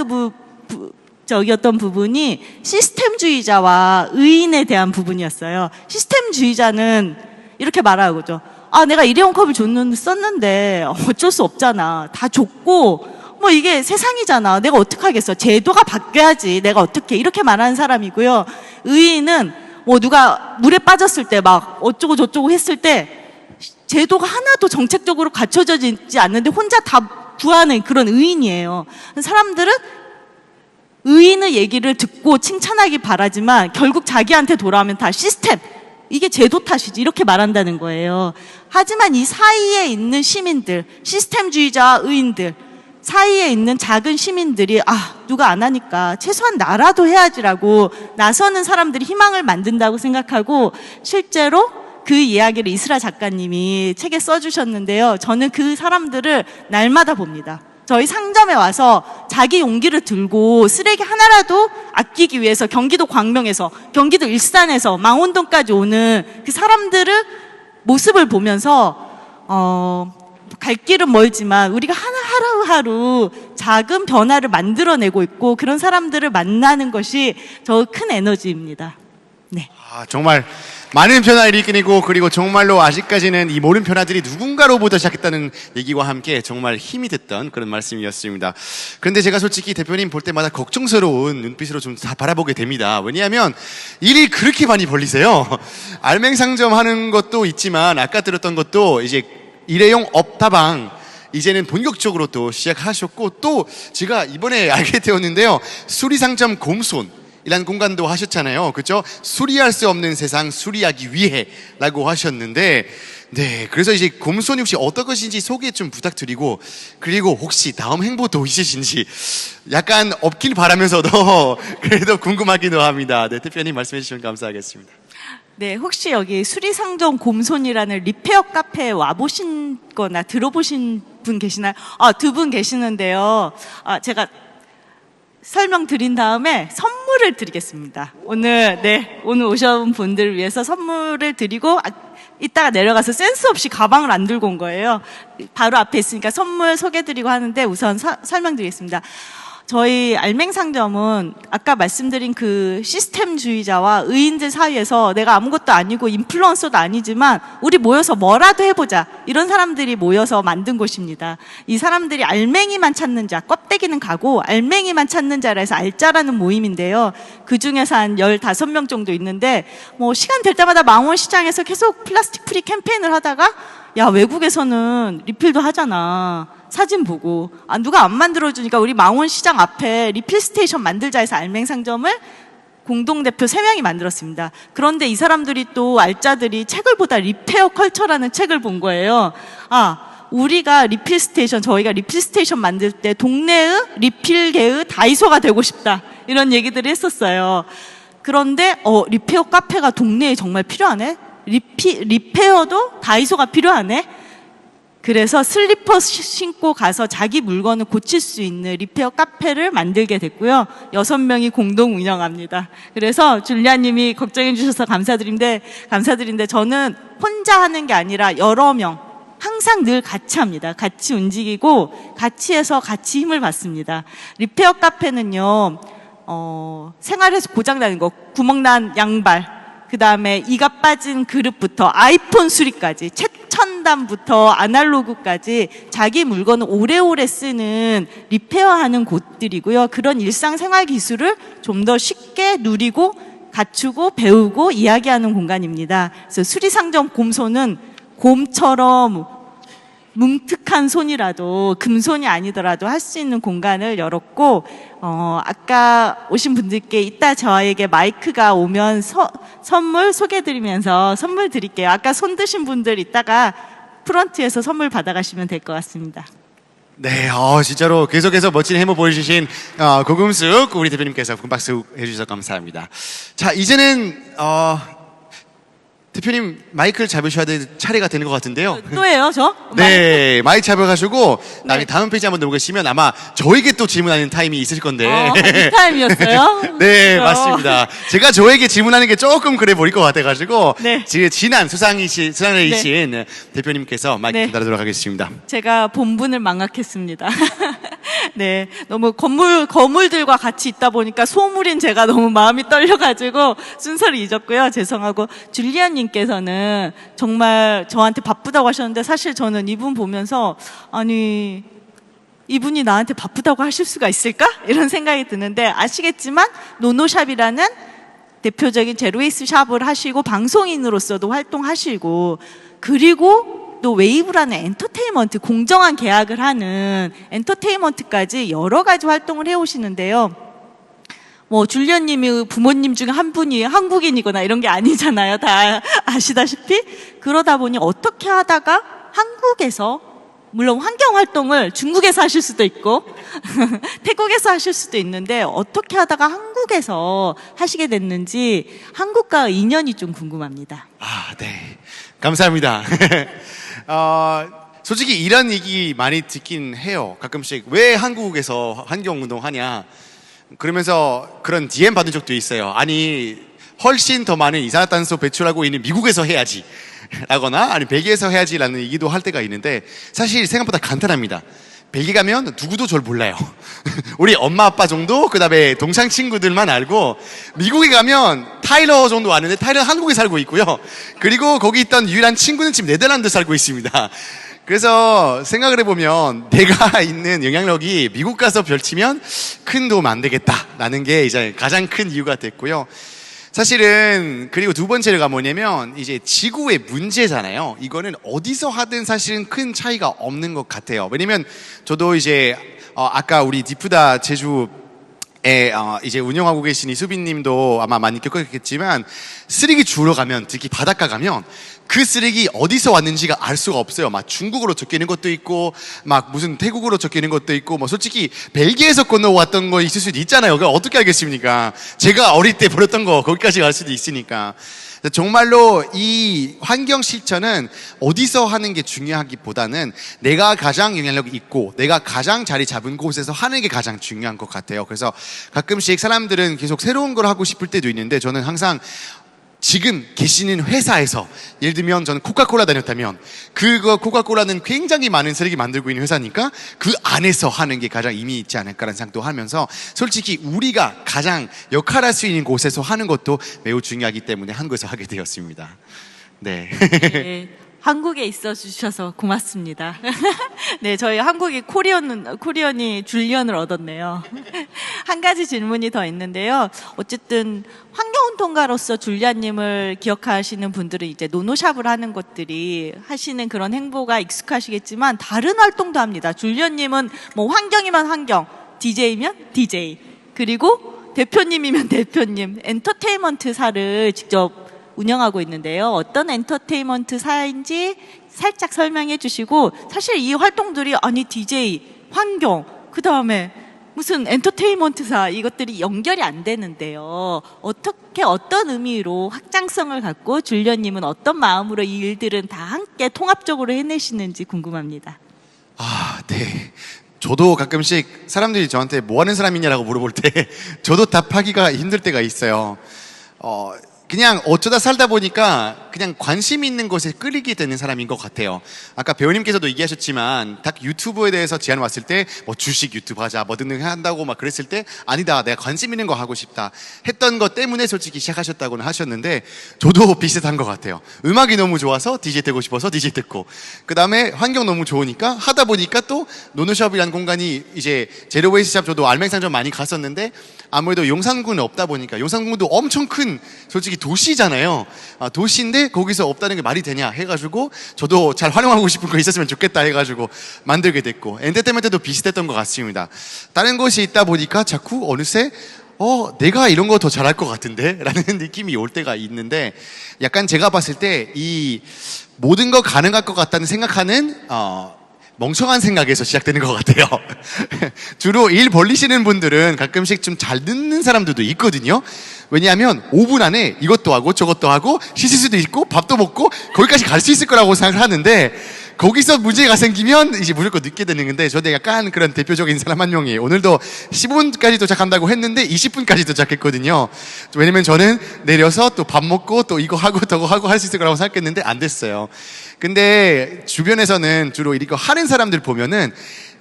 적이었던 부분이 시스템주의자와 의인에 대한 부분이었어요. 시스템주의자는 이렇게 말하고죠. 내가 일회용 컵을 썼는데 어쩔 수 없잖아. 다 줬고 뭐 이게 세상이잖아. 내가 어떡하겠어. 제도가 바뀌어야지. 내가 어떻게 이렇게 말하는 사람이고요. 의인은 뭐 누가 물에 빠졌을 때 막 어쩌고 저쩌고 했을 때 제도가 하나도 정책적으로 갖춰져 있지 않는데 혼자 다 구하는 그런 의인이에요. 사람들은 의인의 얘기를 듣고 칭찬하기 바라지만 결국 자기한테 돌아오면 다 시스템, 이게 제도 탓이지 이렇게 말한다는 거예요. 하지만 이 사이에 있는 시민들, 시스템주의자와 의인들 사이에 있는 작은 시민들이 누가 안 하니까 최소한 나라도 해야지라고 나서는 사람들이 희망을 만든다고 생각하고, 실제로 그 이야기를 이스라 작가님이 책에 써주셨는데요. 저는 그 사람들을 날마다 봅니다. 저희 상점에 와서 자기 용기를 들고 쓰레기 하나라도 아끼기 위해서 경기도 광명에서, 경기도 일산에서 망원동까지 오는 그 사람들의 모습을 보면서 갈 길은 멀지만 우리가 하루하루 작은 변화를 만들어내고 있고, 그런 사람들을 만나는 것이 저 큰 에너지입니다. 네. 정말 많은 변화를 이끌고, 그리고 정말로 아직까지는 이 모든 변화들이 누군가로부터 시작했다는 얘기와 함께 정말 힘이 됐던 그런 말씀이었습니다. 그런데 제가 솔직히 대표님 볼 때마다 걱정스러운 눈빛으로 좀 다 바라보게 됩니다. 왜냐하면 일이 그렇게 많이 벌리세요. 알맹상점 하는 것도 있지만 아까 들었던 것도 이제 일회용 업다방 이제는 본격적으로 또 시작하셨고, 또 제가 이번에 알게 되었는데요. 수리상점 곰손 이란 공간도 하셨잖아요. 그렇죠? 수리할 수 없는 세상 수리하기 위해 라고 하셨는데, 네, 그래서 이제 곰손이 혹시 어떤 것인지 소개 좀 부탁드리고, 그리고 혹시 다음 행보도 있으신지 약간 없길 바라면서도 그래도 궁금하기도 합니다. 네, 대표님 말씀해 주시면 감사하겠습니다. 네, 혹시 여기 수리상점 곰손이라는 리페어 카페에 와보신 거나 들어보신 분 계시나요? 두 분 계시는데요. 제가 설명드린 다음에 선물을 드리겠습니다. 오늘 오셔온 분들을 위해서 선물을 드리고, 이따가 내려가서 센스 없이 가방을 안 들고 온 거예요. 바로 앞에 있으니까 선물 소개드리고 하는데 우선 설명드리겠습니다. 저희 알맹상점은 아까 말씀드린 그 시스템주의자와 의인들 사이에서 내가 아무것도 아니고 인플루언서도 아니지만 우리 모여서 뭐라도 해보자, 이런 사람들이 모여서 만든 곳입니다. 이 사람들이 알맹이만 찾는 자, 껍데기는 가고 알맹이만 찾는 자라 해서 알자라는 모임인데요. 그 중에서 한 15명 정도 있는데, 뭐 시간 될 때마다 망원시장에서 계속 플라스틱 프리 캠페인을 하다가, 야, 외국에서는 리필도 하잖아. 사진 보고 누가 안 만들어주니까 우리 망원시장 앞에 리필 스테이션 만들자 해서 알맹상점을 공동대표 3명이 만들었습니다. 그런데 이 사람들이 또 알짜들이 책을 보다 리페어 컬처라는 책을 본 거예요. 우리가 리필 스테이션, 저희가 리필 스테이션 만들 때 동네의 리필계의 다이소가 되고 싶다, 이런 얘기들을 했었어요. 그런데 리페어 카페가 동네에 정말 필요하네. 리페어도 다이소가 필요하네. 그래서 슬리퍼 신고 가서 자기 물건을 고칠 수 있는 리페어 카페를 만들게 됐고요. 6명이 공동 운영합니다. 그래서 줄리아님이 걱정해 주셔서 감사드린데 저는 혼자 하는 게 아니라 여러 명, 항상 늘 같이 합니다. 같이 움직이고 같이 해서 같이 힘을 받습니다. 리페어 카페는요, 생활에서 고장나는 거, 구멍난 양발, 그 다음에 이가 빠진 그릇부터 아이폰 수리까지, 최첨단부터 아날로그까지 자기 물건을 오래오래 쓰는 리페어하는 곳들이고요. 그런 일상생활 기술을 좀 더 쉽게 누리고 갖추고 배우고 이야기하는 공간입니다. 그래서 수리상점 곰손은 곰처럼 뭉툭한 손이라도, 금손이 아니더라도 할 수 있는 공간을 열었고, 아까 오신 분들께 이따 저에게 마이크가 오면 선물 소개해드리면서 선물 드릴게요. 아까 손 드신 분들 이따가 프런트에서 선물 받아가시면 될 것 같습니다. 네, 진짜로 계속해서 멋진 해머 보여주신 고금숙 우리 대표님께서 큰 박수 해주셔서 감사합니다. 자, 이제는 대표님 마이크를 잡으셔야 될 차례가 되는 것 같은데요. 또예요, 저? 네, 마이크 잡아가지고 네. 다음 페이지 한번 넘어가시면 아마 저에게 또 질문하는 타임이 있으실 건데. 이 타임이었어요? 네, 맞습니다. 제가 저에게 질문하는 게 조금 그래 보일 것 같아가지고 네. 지금 지난 수상이신 대표님께서 마이크 네. 전달하도록 하겠습니다. 제가 본분을 망각했습니다. 네, 너무 거물들과 같이 있다 보니까 소물인 제가 너무 마음이 떨려가지고 순서를 잊었고요. 죄송하고, 줄리안님께서는 정말 저한테 바쁘다고 하셨는데 사실 저는 이분 보면서 이분이 나한테 바쁘다고 하실 수가 있을까? 이런 생각이 드는데 아시겠지만 노노샵이라는 대표적인 제로웨이스 샵을 하시고 방송인으로서도 활동하시고 그리고 또 웨이브라는 엔터테인먼트 공정한 계약을 하는 엔터테인먼트까지 여러 가지 활동을 해오시는데요. 뭐 줄리언님이 부모님 중에 한 분이 한국인이거나 이런 게 아니잖아요. 다 아시다시피 그러다 보니 어떻게 하다가 한국에서 물론 환경 활동을 중국에서 하실 수도 있고 태국에서 하실 수도 있는데 어떻게 하다가 한국에서 하시게 됐는지 한국과 인연이 좀 궁금합니다. 아, 네. 감사합니다. 솔직히 이런 얘기 많이 듣긴 해요. 가끔씩 왜 한국에서 환경운동 하냐. 그러면서 그런 DM 받은 적도 있어요. 아니, 훨씬 더 많은 이산화탄소 배출하고 있는 미국에서 해야지. 라거나, 아니, 벨기에에서 해야지. 라는 얘기도 할 때가 있는데, 사실 생각보다 간단합니다. 벨기에 가면 누구도 절 몰라요. 우리 엄마 아빠 정도, 그 다음에 동창 친구들만 알고, 미국에 가면 타일러 정도 아는데, 타일러는 한국에 살고 있고요. 그리고 거기 있던 유일한 친구는 지금 네덜란드 살고 있습니다. 그래서 생각을 해보면 내가 있는 영향력이 미국 가서 별치면 큰 도움 안 되겠다라는 게 이제 가장 큰 이유가 됐고요. 사실은 그리고 두 번째가 뭐냐면 이제 지구의 문제잖아요. 이거는 어디서 하든 사실은 큰 차이가 없는 것 같아요. 왜냐면 저도 이제 아까 우리 디프다 제주에 이제 운영하고 계신 이수빈님도 아마 많이 겪었겠지만 쓰레기 주우러 가면 특히 바닷가 가면 그 쓰레기 어디서 왔는지가 알 수가 없어요. 막 중국어로 적혀 있는 것도 있고, 막 무슨 태국어로 적혀 있는 것도 있고, 뭐 솔직히 벨기에에서 건너왔던 거 있을 수도 있잖아요. 그걸 어떻게 알겠습니까? 제가 어릴 때 버렸던 거 거기까지 갈 수도 있으니까. 정말로 이 환경 실천은 어디서 하는 게 중요하기보다는 내가 가장 영향력이 있고 내가 가장 자리 잡은 곳에서 하는 게 가장 중요한 것 같아요. 그래서 가끔씩 사람들은 계속 새로운 걸 하고 싶을 때도 있는데 저는 항상 지금 계시는 회사에서 예를 들면 저는 코카콜라 다녔다면 그거 코카콜라는 굉장히 많은 쓰레기 만들고 있는 회사니까 그 안에서 하는 게 가장 의미 있지 않을까라는 생각도 하면서 솔직히 우리가 가장 역할할 수 있는 곳에서 하는 것도 매우 중요하기 때문에 한국에서 하게 되었습니다. 네. 네, 한국에 있어 주셔서 고맙습니다. 네, 저희 한국이 코리언이 줄리언을 얻었네요. 한 가지 질문이 더 있는데요. 어쨌든 환경운동가로서 줄리안님을 기억하시는 분들은 이제 노노샵을 하는 것들이 하시는 그런 행보가 익숙하시겠지만 다른 활동도 합니다. 줄리안님은 뭐 환경이면 환경, DJ면 DJ, 그리고 대표님이면 대표님, 엔터테인먼트사를 직접 운영하고 있는데요. 어떤 엔터테인먼트사인지 살짝 설명해 주시고 사실 이 활동들이 아니 DJ, 환경, 그 다음에 무슨 엔터테인먼트사 이것들이 연결이 안 되는데요. 어떻게 어떤 의미로 확장성을 갖고 줄리언님은 어떤 마음으로 이 일들은 다 함께 통합적으로 해내시는지 궁금합니다. 아, 네. 저도 가끔씩 사람들이 저한테 뭐 하는 사람이냐라고 물어볼 때 저도 답하기가 힘들 때가 있어요. 그냥 어쩌다 살다 보니까 그냥 관심 있는 것에 끌리게 되는 사람인 것 같아요. 아까 배우님께서도 얘기하셨지만 딱 유튜브에 대해서 제안 왔을 때 뭐 주식 유튜브 하자 뭐든 한다고 막 그랬을 때 아니다 내가 관심 있는 거 하고 싶다 했던 것 때문에 솔직히 시작하셨다고는 하셨는데 저도 비슷한 것 같아요. 음악이 너무 좋아서 DJ 되고 싶어서 DJ 됐고 그 다음에 환경 너무 좋으니까 하다 보니까 또 노노샵이라는 공간이 이제 제로웨이스 샵 저도 알맹상점 많이 갔었는데 아무래도 용산구는 없다 보니까 용산구도 엄청 큰 솔직히 도시잖아요. 도시인데 거기서 없다는 게 말이 되냐 해가지고 저도 잘 활용하고 싶은 거 있었으면 좋겠다 해가지고 만들게 됐고 엔터테인먼트도 비슷했던 것 같습니다. 다른 곳이 있다 보니까 자꾸 어느새 내가 이런 거 더 잘할 것 같은데? 라는 느낌이 올 때가 있는데 약간 제가 봤을 때 이 모든 거 가능할 것 같다는 생각하는 멍청한 생각에서 시작되는 것 같아요. 주로 일 벌리시는 분들은 가끔씩 좀 잘 듣는 사람들도 있거든요. 왜냐하면 5분 안에 이것도 하고 저것도 하고 씻을 수도 있고 밥도 먹고 거기까지 갈 수 있을 거라고 생각을 하는데 거기서 문제가 생기면 이제 무조건 늦게 되는 건데 저도 약간 그런 대표적인 사람 한 명이에요. 오늘도 15분까지 도착한다고 했는데 20분까지 도착했거든요. 왜냐면 저는 내려서 또 밥 먹고 또 이거 하고 저거 하고 할 수 있을 거라고 생각했는데 안 됐어요. 근데 주변에서는 주로 이거 하는 사람들 보면은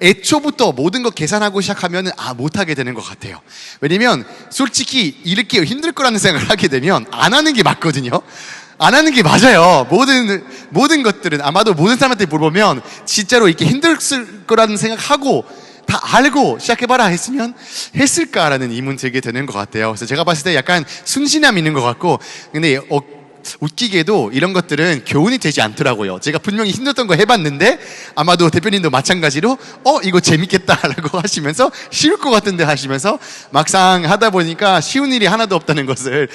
애초부터 모든 거 계산하고 시작하면은 못하게 되는 것 같아요. 왜냐면 솔직히 이렇게 힘들 거라는 생각을 하게 되면 안 하는 게 맞거든요. 안 하는 게 맞아요. 모든 것들은 아마도 모든 사람한테 물어보면 진짜로 이렇게 힘들 거라는 생각하고 다 알고 시작해봐라 했으면 했을까라는 의문 들게 되는 것 같아요. 그래서 제가 봤을 때 약간 순진함 있는 것 같고, 근데 웃기게도 이런 것들은 교훈이 되지 않더라고요. 제가 분명히 힘들었던 거 해봤는데 아마도 대표님도 마찬가지로 이거 재밌겠다라고 하시면서 쉬울 것 같은데 하시면서 막상 하다 보니까 쉬운 일이 하나도 없다는 것을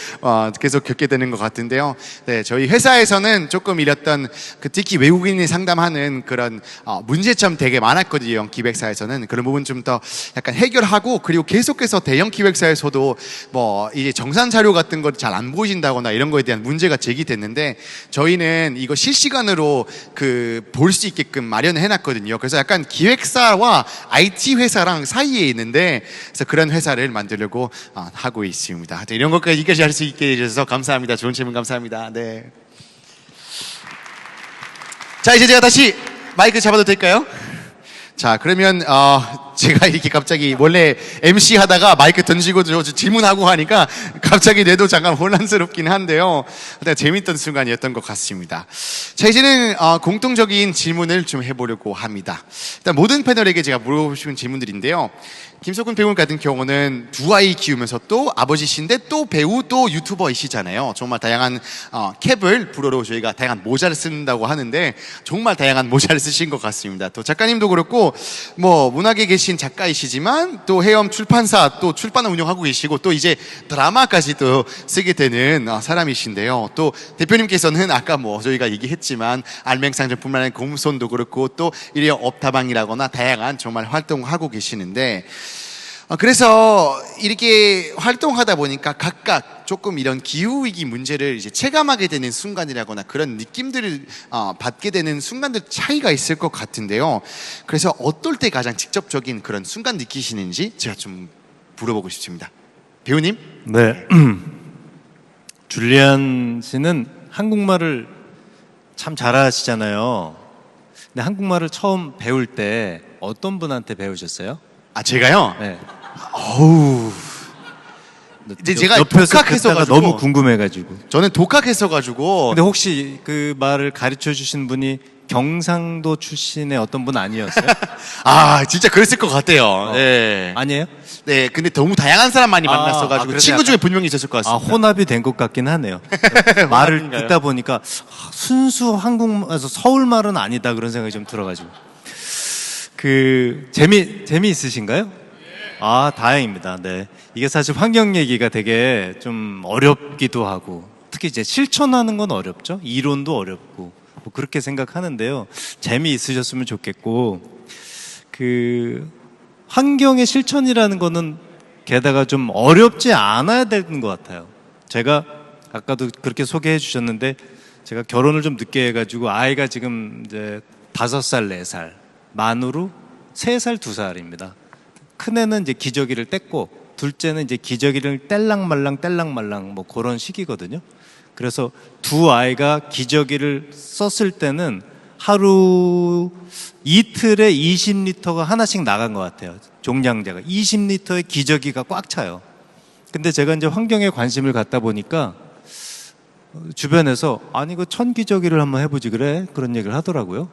계속 겪게 되는 것 같은데요. 네, 저희 회사에서는 조금 이랬던 특히 외국인이 상담하는 그런 문제점 되게 많았거든요. 기획사에서는 그런 부분 좀 더 약간 해결하고, 그리고 계속해서 대형 기획사에서도 뭐 이제 정산 자료 같은 거 잘 안 보여진다거나 이런 거에 대한 문제가 제기됐는데, 저희는 이거 실시간으로 볼 수 있게끔 마련해 놨거든요. 그래서 약간 기획사와 IT 회사랑 사이에 있는데, 그래서 그런 회사를 만들려고 하고 있습니다. 이런 것까지 여기까지 할 수 있게 해주셔서 감사합니다. 좋은 질문 감사합니다. 네. 자, 이제 제가 다시 마이크 잡아도 될까요? 자, 그러면 제가 이렇게 갑자기 원래 MC 하다가 마이크 던지고 질문하고 하니까 갑자기 뇌도 잠깐 혼란스럽긴 한데요. 근데 재밌던 순간이었던 것 같습니다. 자, 이제는 공통적인 질문을 좀 해보려고 합니다. 일단 모든 패널에게 제가 물어보고 싶은 질문들인데요. 김석훈 배우 같은 경우는 두 아이 키우면서 또 아버지신데 또 배우 또 유튜버이시잖아요. 정말 다양한 캡을 불어로 저희가 다양한 모자를 쓴다고 하는데 정말 다양한 모자를 쓰신 것 같습니다. 또 작가님도 그렇고 뭐 문학에 계신 작가이시지만 또 해엄 출판사 또 출판을 운영하고 계시고 또 이제 드라마까지 또 쓰게 되는 사람이신데요. 또 대표님께서는 아까 뭐 저희가 얘기했지만 알맹상점뿐만 아니라 공손도 그렇고 또 일여 업다방이라거나 다양한 정말 활동하고 계시는데, 그래서 이렇게 활동하다 보니까 각각 조금 이런 기후위기 문제를 이제 체감하게 되는 순간이라거나 그런 느낌들을 받게 되는 순간들 차이가 있을 것 같은데요. 그래서 어떨 때 가장 직접적인 그런 순간 느끼시는지 제가 좀 물어보고 싶습니다. 배우님? 네. 줄리안 씨는 한국말을 참 잘하시잖아요. 근데 한국말을 처음 배울 때 어떤 분한테 배우셨어요? 제가요? 네. 어우. 이제 제가 옆에서 독학했어가지고 너무 궁금해가지고. 저는 독학했어가지고. 근데 혹시 그 말을 가르쳐 주신 분이 경상도 출신의 어떤 분 아니었어요? 진짜 그랬을 것 같아요. 네. 아니에요? 네, 근데 너무 다양한 사람 많이 만났어가지고 그래서 친구 약간- 중에 분명히 있었을 것 같습니다. 혼합이 된 것 같긴 하네요. 말을 혼합인가요? 듣다 보니까 순수 한국에서 서울 말은 아니다 그런 생각이 좀 들어가지고. 재미있으신가요? 다행입니다. 네. 이게 사실 환경 얘기가 되게 좀 어렵기도 하고, 특히 이제 실천하는 건 어렵죠. 이론도 어렵고, 뭐 그렇게 생각하는데요. 재미있으셨으면 좋겠고, 환경의 실천이라는 거는 게다가 좀 어렵지 않아야 되는 것 같아요. 제가 아까도 그렇게 소개해 주셨는데, 제가 결혼을 좀 늦게 해가지고 아이가 지금 이제 5살, 4살, 만으로 3살, 2살입니다. 큰애는 이제 기저귀를 뗐고 둘째는 이제 기저귀를 뗄랑말랑 뭐 그런 시기거든요. 그래서 두 아이가 기저귀를 썼을 때는 하루 이틀에 20리터가 하나씩 나간 것 같아요. 종량제가 20리터의 기저귀가 꽉 차요. 근데 제가 이제 환경에 관심을 갖다 보니까 주변에서 그 천기저귀를 한번 해보지 그래? 그런 얘기를 하더라고요.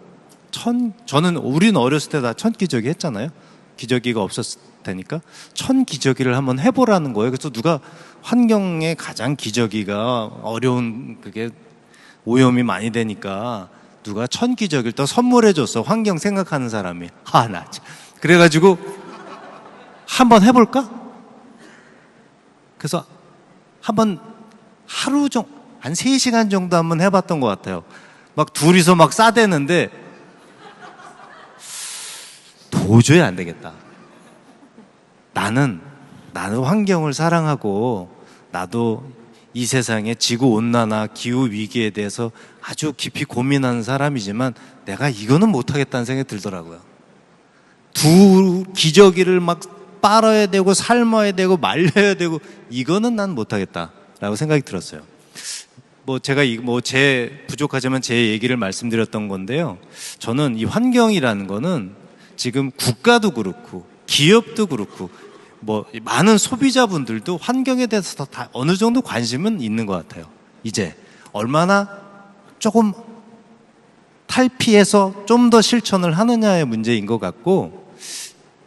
우리는 어렸을 때 다 천기저귀 했잖아요. 기저귀가 없었을 테니까 천기저귀를 한번 해보라는 거예요. 그래서 누가 환경에 가장 기저귀가 어려운 그게 오염이 많이 되니까 누가 천기저귀를 또 선물해줬어. 환경 생각하는 사람이. 나 참. 그래가지고 한번 해볼까? 그래서 한번 하루 정도 한 3시간 정도 한번 해봤던 것 같아요. 막 둘이서 막 싸대는데 도저히 안 되겠다. 나는 환경을 사랑하고 나도 이 세상의 지구 온난화, 기후 위기에 대해서 아주 깊이 고민하는 사람이지만 내가 이거는 못하겠다는 생각이 들더라고요. 두 기저귀를 막 빨아야 되고 삶아야 되고 말려야 되고 이거는 난 못하겠다라고 생각이 들었어요. 제가 제 부족하지만 제 얘기를 말씀드렸던 건데요. 저는 이 환경이라는 거는 지금 국가도 그렇고 기업도 그렇고 많은 소비자분들도 환경에 대해서 다 어느 정도 관심은 있는 것 같아요. 이제 얼마나 조금 탈피해서 좀 더 실천을 하느냐의 문제인 것 같고,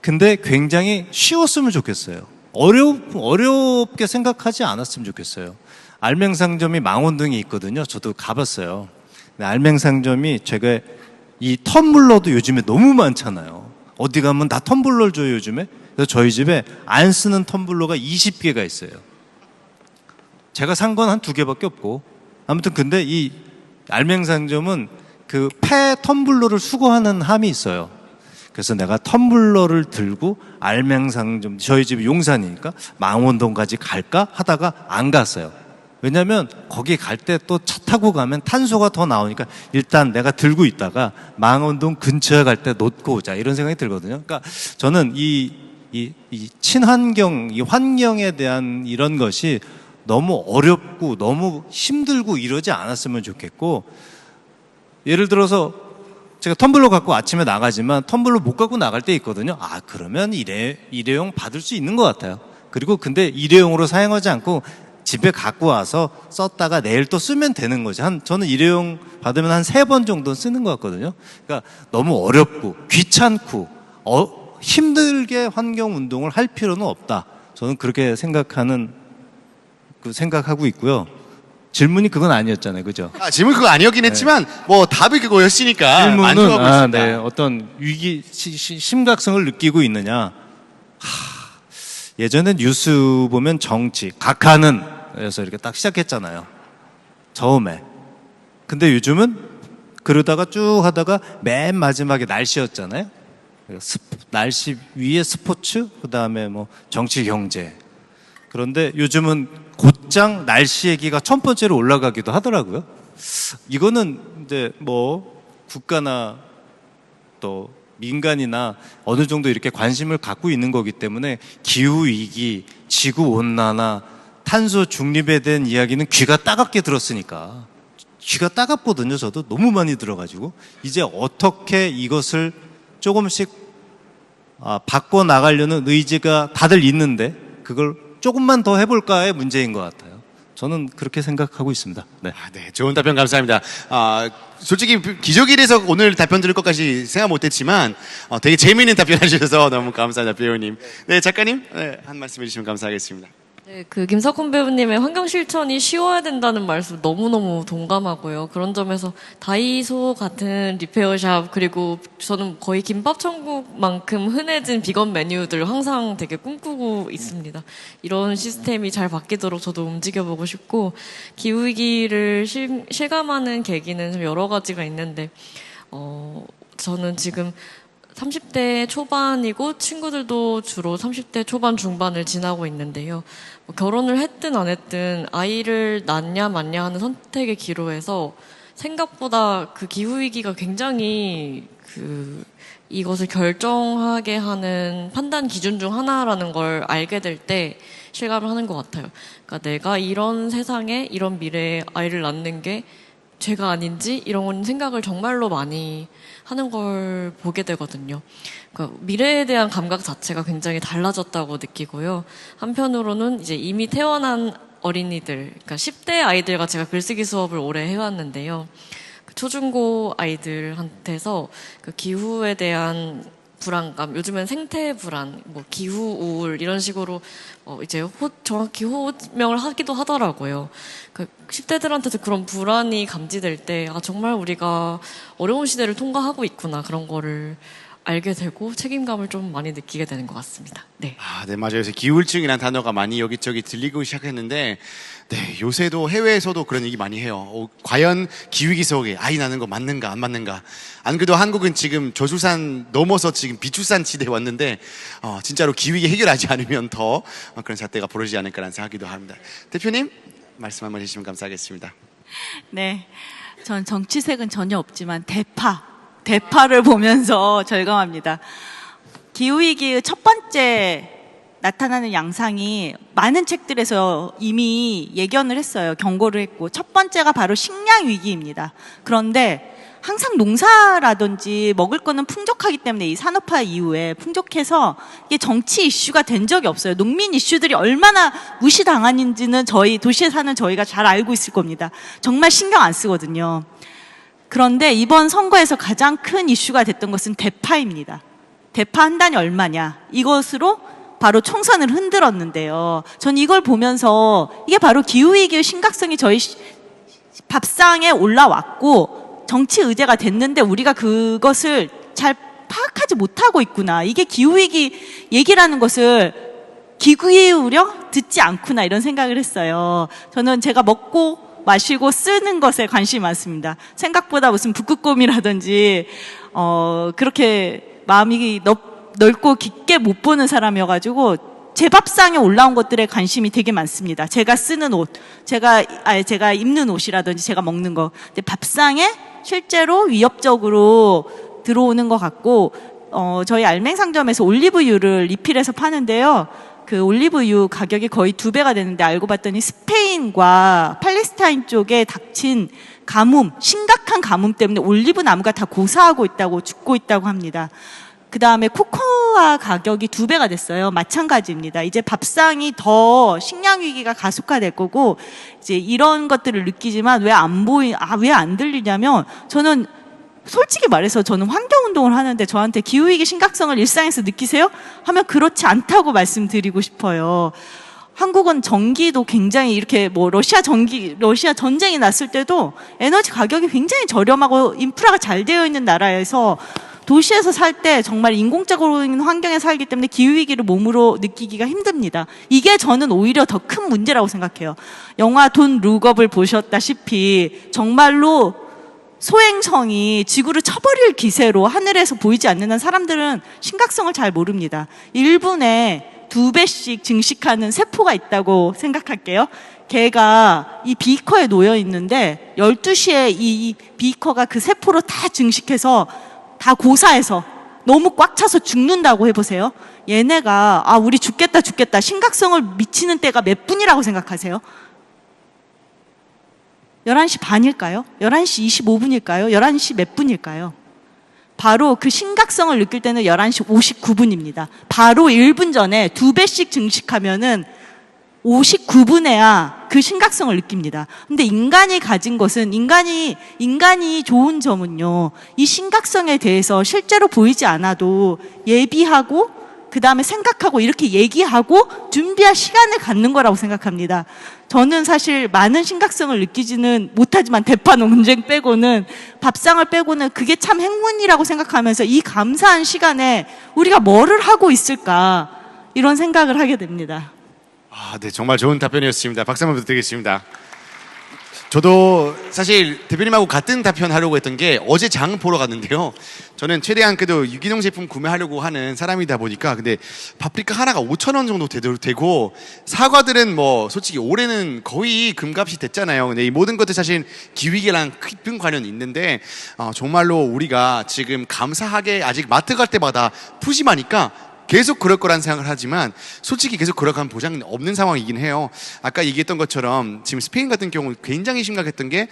근데 굉장히 쉬웠으면 좋겠어요. 어렵게 생각하지 않았으면 좋겠어요. 알맹상점이 망원동에 있거든요. 저도 가봤어요. 근데 알맹상점이 제가 이 텀블러도 요즘에 너무 많잖아요. 어디 가면 다 텀블러를 줘요, 요즘에. 그래서 저희 집에 안 쓰는 텀블러가 20개가 있어요. 제가 산 건 한 2개밖에 없고. 아무튼 근데 이 알맹상점은 그 폐 텀블러를 수거하는 함이 있어요. 그래서 내가 텀블러를 들고 알맹상점, 저희 집이 용산이니까 망원동까지 갈까 하다가 안 갔어요. 왜냐면 거기 갈 때 또 차 타고 가면 탄소가 더 나오니까 일단 내가 들고 있다가 망원동 근처에 갈 때 놓고 오자 이런 생각이 들거든요. 그러니까 저는 이 친환경, 이 환경에 대한 이런 것이 너무 어렵고 너무 힘들고 이러지 않았으면 좋겠고, 예를 들어서 제가 텀블러 갖고 아침에 나가지만 텀블러 못 갖고 나갈 때 있거든요. 아, 그러면 일회용 받을 수 있는 것 같아요. 그리고 근데 일회용으로 사용하지 않고 집에 갖고 와서 썼다가 내일 또 쓰면 되는 거죠. 저는 일회용 받으면 한 3번 정도는 쓰는 것 같거든요. 그러니까 너무 어렵고 귀찮고 힘들게 환경 운동을 할 필요는 없다. 저는 그렇게 생각하고 있고요. 질문이 그건 아니었잖아요, 그죠? 질문 그거 아니었긴 했지만 뭐 답이 그거였으니까 질문은 만족하고 있습니다. 네, 어떤 위기 심각성을 느끼고 있느냐. 예전에 뉴스 보면 정치 각하는 그래서 이렇게 딱 시작했잖아요, 처음에. 근데 요즘은 그러다가 쭉 하다가 맨 마지막에 날씨였잖아요. 날씨 위에 스포츠, 그 다음에 뭐 정치 경제. 그런데 요즘은 곧장 날씨 얘기가 첫 번째로 올라가기도 하더라고요. 이거는 이제 뭐 국가나 또 민간이나 어느 정도 이렇게 관심을 갖고 있는 거기 때문에 기후 위기, 지구 온난화, 탄소 중립에 대한 이야기는 귀가 따갑게 들었으니까. 귀가 따갑거든요. 저도 너무 많이 들어가지고 이제 어떻게 이것을 조금씩 바꿔 나가려는 의지가 다들 있는데 그걸 조금만 더 해볼까의 문제인 것 같아요. 저는 그렇게 생각하고 있습니다. 네. 네, 좋은 답변 감사합니다. 솔직히 기저귀에서 오늘 답변 들을 것까지 생각 못했지만 되게 재미있는 답변 해주셔서 너무 감사합니다, 배우님. 네, 작가님, 네, 한 말씀 해주시면 감사하겠습니다. 네, 환배우님의 환경 실천이 쉬워야 된다는 말씀 너무너무 동감하고요. 그런 점에서 다이소 같은 리페어샵, 그리고 저는 거의 김밥천국만큼 흔해진 비건 메뉴들 항상 되게 꿈꾸고 있습니다. 이런 시스템이 잘 바뀌도록 저도 움직여보고 싶고, 기후위기를 실감하는 계기는 좀 여러 가지가 있는데, 저는 지금 30대 초반이고 친구들도 주로 30대 초반 중반을 지나고 있는데요. 뭐 결혼을 했든 안 했든 아이를 낳냐 마냐 하는 선택의 기로에서 생각보다 그 기후위기가 굉장히 이것을 결정하게 하는 판단 기준 중 하나라는 걸 알게 될 때 실감을 하는 것 같아요. 그러니까 내가 이런 세상에 이런 미래에 아이를 낳는 게 죄가 아닌지 이런 생각을 정말로 많이 하는 걸 보게 되거든요. 그러니까 미래에 대한 감각 자체가 굉장히 달라졌다고 느끼고요. 한편으로는 이제 이미 태어난 어린이들, 그러니까 10대 아이들과 제가 글쓰기 수업을 오래 해왔는데요. 초중고 아이들한테서 그 기후에 대한 불안감, 요즘엔 생태 불안, 뭐 기후 우울 이런 식으로 이제 정확히 호명을 하기도 하더라고요. 그 10대들한테도 그런 불안이 감지될 때 정말 우리가 어려운 시대를 통과하고 있구나, 그런 거를 알게 되고 책임감을 좀 많이 느끼게 되는 것 같습니다. 네. 네, 맞아요. 요새 기후울증이라는 단어가 많이 여기저기 들리고 시작했는데, 네, 요새도 해외에서도 그런 얘기 많이 해요. 과연 기후위기 속에 아이 낳는 거 맞는가, 안 맞는가. 안 그래도 한국은 지금 저출산 넘어서 지금 비출산 시대에 왔는데, 진짜로 기후위기 해결하지 않으면 더 그런 사태가 벌어지지 않을까라는 생각이기도 합니다. 대표님, 말씀 한번 해주시면 감사하겠습니다. 네. 전 정치색은 전혀 없지만 대파를 보면서 절감합니다. 기후위기의 첫 번째 나타나는 양상이 많은 책들에서 이미 예견을 했어요. 경고를 했고, 첫 번째가 바로 식량 위기입니다. 그런데 항상 농사라든지 먹을 거는 풍족하기 때문에 이 산업화 이후에 풍족해서 이게 정치 이슈가 된 적이 없어요. 농민 이슈들이 얼마나 무시당하는지는 도시에 사는 저희가 잘 알고 있을 겁니다. 정말 신경 안 쓰거든요. 그런데 이번 선거에서 가장 큰 이슈가 됐던 것은 대파입니다. 대파 한 단이 얼마냐. 이것으로 바로 총선을 흔들었는데요. 전 이걸 보면서 이게 바로 기후위기의 심각성이 저희 밥상에 올라왔고 정치 의제가 됐는데 우리가 그것을 잘 파악하지 못하고 있구나. 이게 기후위기 얘기라는 것을 귀 기울여 듣지 않구나 이런 생각을 했어요. 저는 제가 먹고 마시고 쓰는 것에 관심이 많습니다. 생각보다 무슨 북극곰이라든지 그렇게 마음이 넓고 깊게 못 보는 사람이어가지고 제 밥상에 올라온 것들에 관심이 되게 많습니다. 제가 쓰는 옷, 제가 입는 옷이라든지 제가 먹는 거. 근데 밥상에 실제로 위협적으로 들어오는 것 같고 저희 알맹상점에서 올리브유를 리필해서 파는데요. 그 올리브유 가격이 거의 2배가 되는데 알고 봤더니 스페인과 팔레스타인 쪽에 닥친 가뭄, 심각한 가뭄 때문에 올리브 나무가 다 고사하고 있다고 죽고 있다고 합니다. 그 다음에 코코아 가격이 2배가 됐어요. 마찬가지입니다. 이제 밥상이 더 식량 위기가 가속화될 거고 이제 이런 것들을 느끼지만 왜 안 들리냐면 저는 솔직히 말해서 저는 환경운동을 하는데 저한테 기후위기 심각성을 일상에서 느끼세요? 하면 그렇지 않다고 말씀드리고 싶어요. 한국은 전기도 굉장히 이렇게 러시아 전쟁이 났을 때도 에너지 가격이 굉장히 저렴하고 인프라가 잘 되어 있는 나라에서 도시에서 살 때 정말 인공적으로 있는 환경에 살기 때문에 기후위기를 몸으로 느끼기가 힘듭니다. 이게 저는 오히려 더 큰 문제라고 생각해요. 영화 돈 룩업을 보셨다시피 정말로 소행성이 지구를 쳐버릴 기세로 하늘에서 보이지 않는 한 사람들은 심각성을 잘 모릅니다. 1분에 2배씩 증식하는 세포가 있다고 생각할게요. 걔가 이 비커에 놓여 있는데 12시에 이 비커가 그 세포로 다 증식해서 다 고사해서 너무 꽉 차서 죽는다고 해보세요. 얘네가 우리 죽겠다 심각성을 미치는 때가 몇 분이라고 생각하세요? 11시 반일까요? 11시 25분일까요? 11시 몇 분일까요? 바로 그 심각성을 느낄 때는 11시 59분입니다. 바로 1분 전에 2배씩 증식하면은 59분에야 그 심각성을 느낍니다. 근데 인간이 가진 것은 인간이 좋은 점은요. 이 심각성에 대해서 실제로 보이지 않아도 예비하고 그 다음에 생각하고 이렇게 얘기하고 준비할 시간을 갖는 거라고 생각합니다. 저는 사실 많은 심각성을 느끼지는 못하지만 대파 논쟁 빼고는 밥상을 빼고는 그게 참 행운이라고 생각하면서 이 감사한 시간에 우리가 뭐를 하고 있을까 이런 생각을 하게 됩니다. 네, 정말 좋은 답변이었습니다. 박수 한번 부탁드리겠습니다. 저도 사실 대표님하고 같은 답변 하려고 했던 게 어제 장 보러 갔는데요. 저는 최대한 그래도 유기농 제품 구매하려고 하는 사람이다 보니까 근데 파프리카 하나가 5,000원 정도 되고 사과들은 솔직히 올해는 거의 금값이 됐잖아요. 근데 이 모든 것들 사실 기후위기랑 깊은 관련이 있는데 정말로 우리가 지금 감사하게 아직 마트 갈 때마다 푸짐하니까 계속 그럴 거란 생각을 하지만 솔직히 계속 그럴 거란 보장은 없는 상황이긴 해요. 아까 얘기했던 것처럼 지금 스페인 같은 경우 굉장히 심각했던 게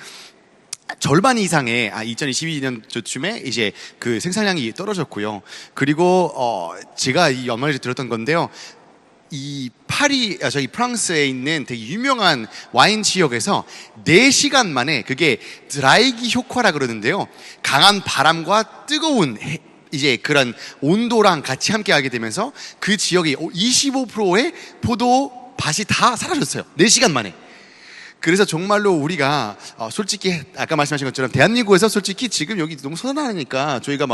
절반 이상의 2022년쯤에 이제 그 생산량이 떨어졌고요. 그리고 제가 이 연말에 들었던 건데요. 이 저희 프랑스에 있는 되게 유명한 와인 지역에서 4시간 만에 그게 드라이기 효과라 그러는데요. 강한 바람과 뜨거운 이제 그런 온도랑 같이 함께 하게 되면서 그 지역이 25%의 포도밭이 다 사라졌어요. 4시간 만에. 그래서 정말로 우리가 솔직히 아까 말씀하신 것처럼 대한민국에서 솔직히 지금 여기 너무 선선하니까 저희가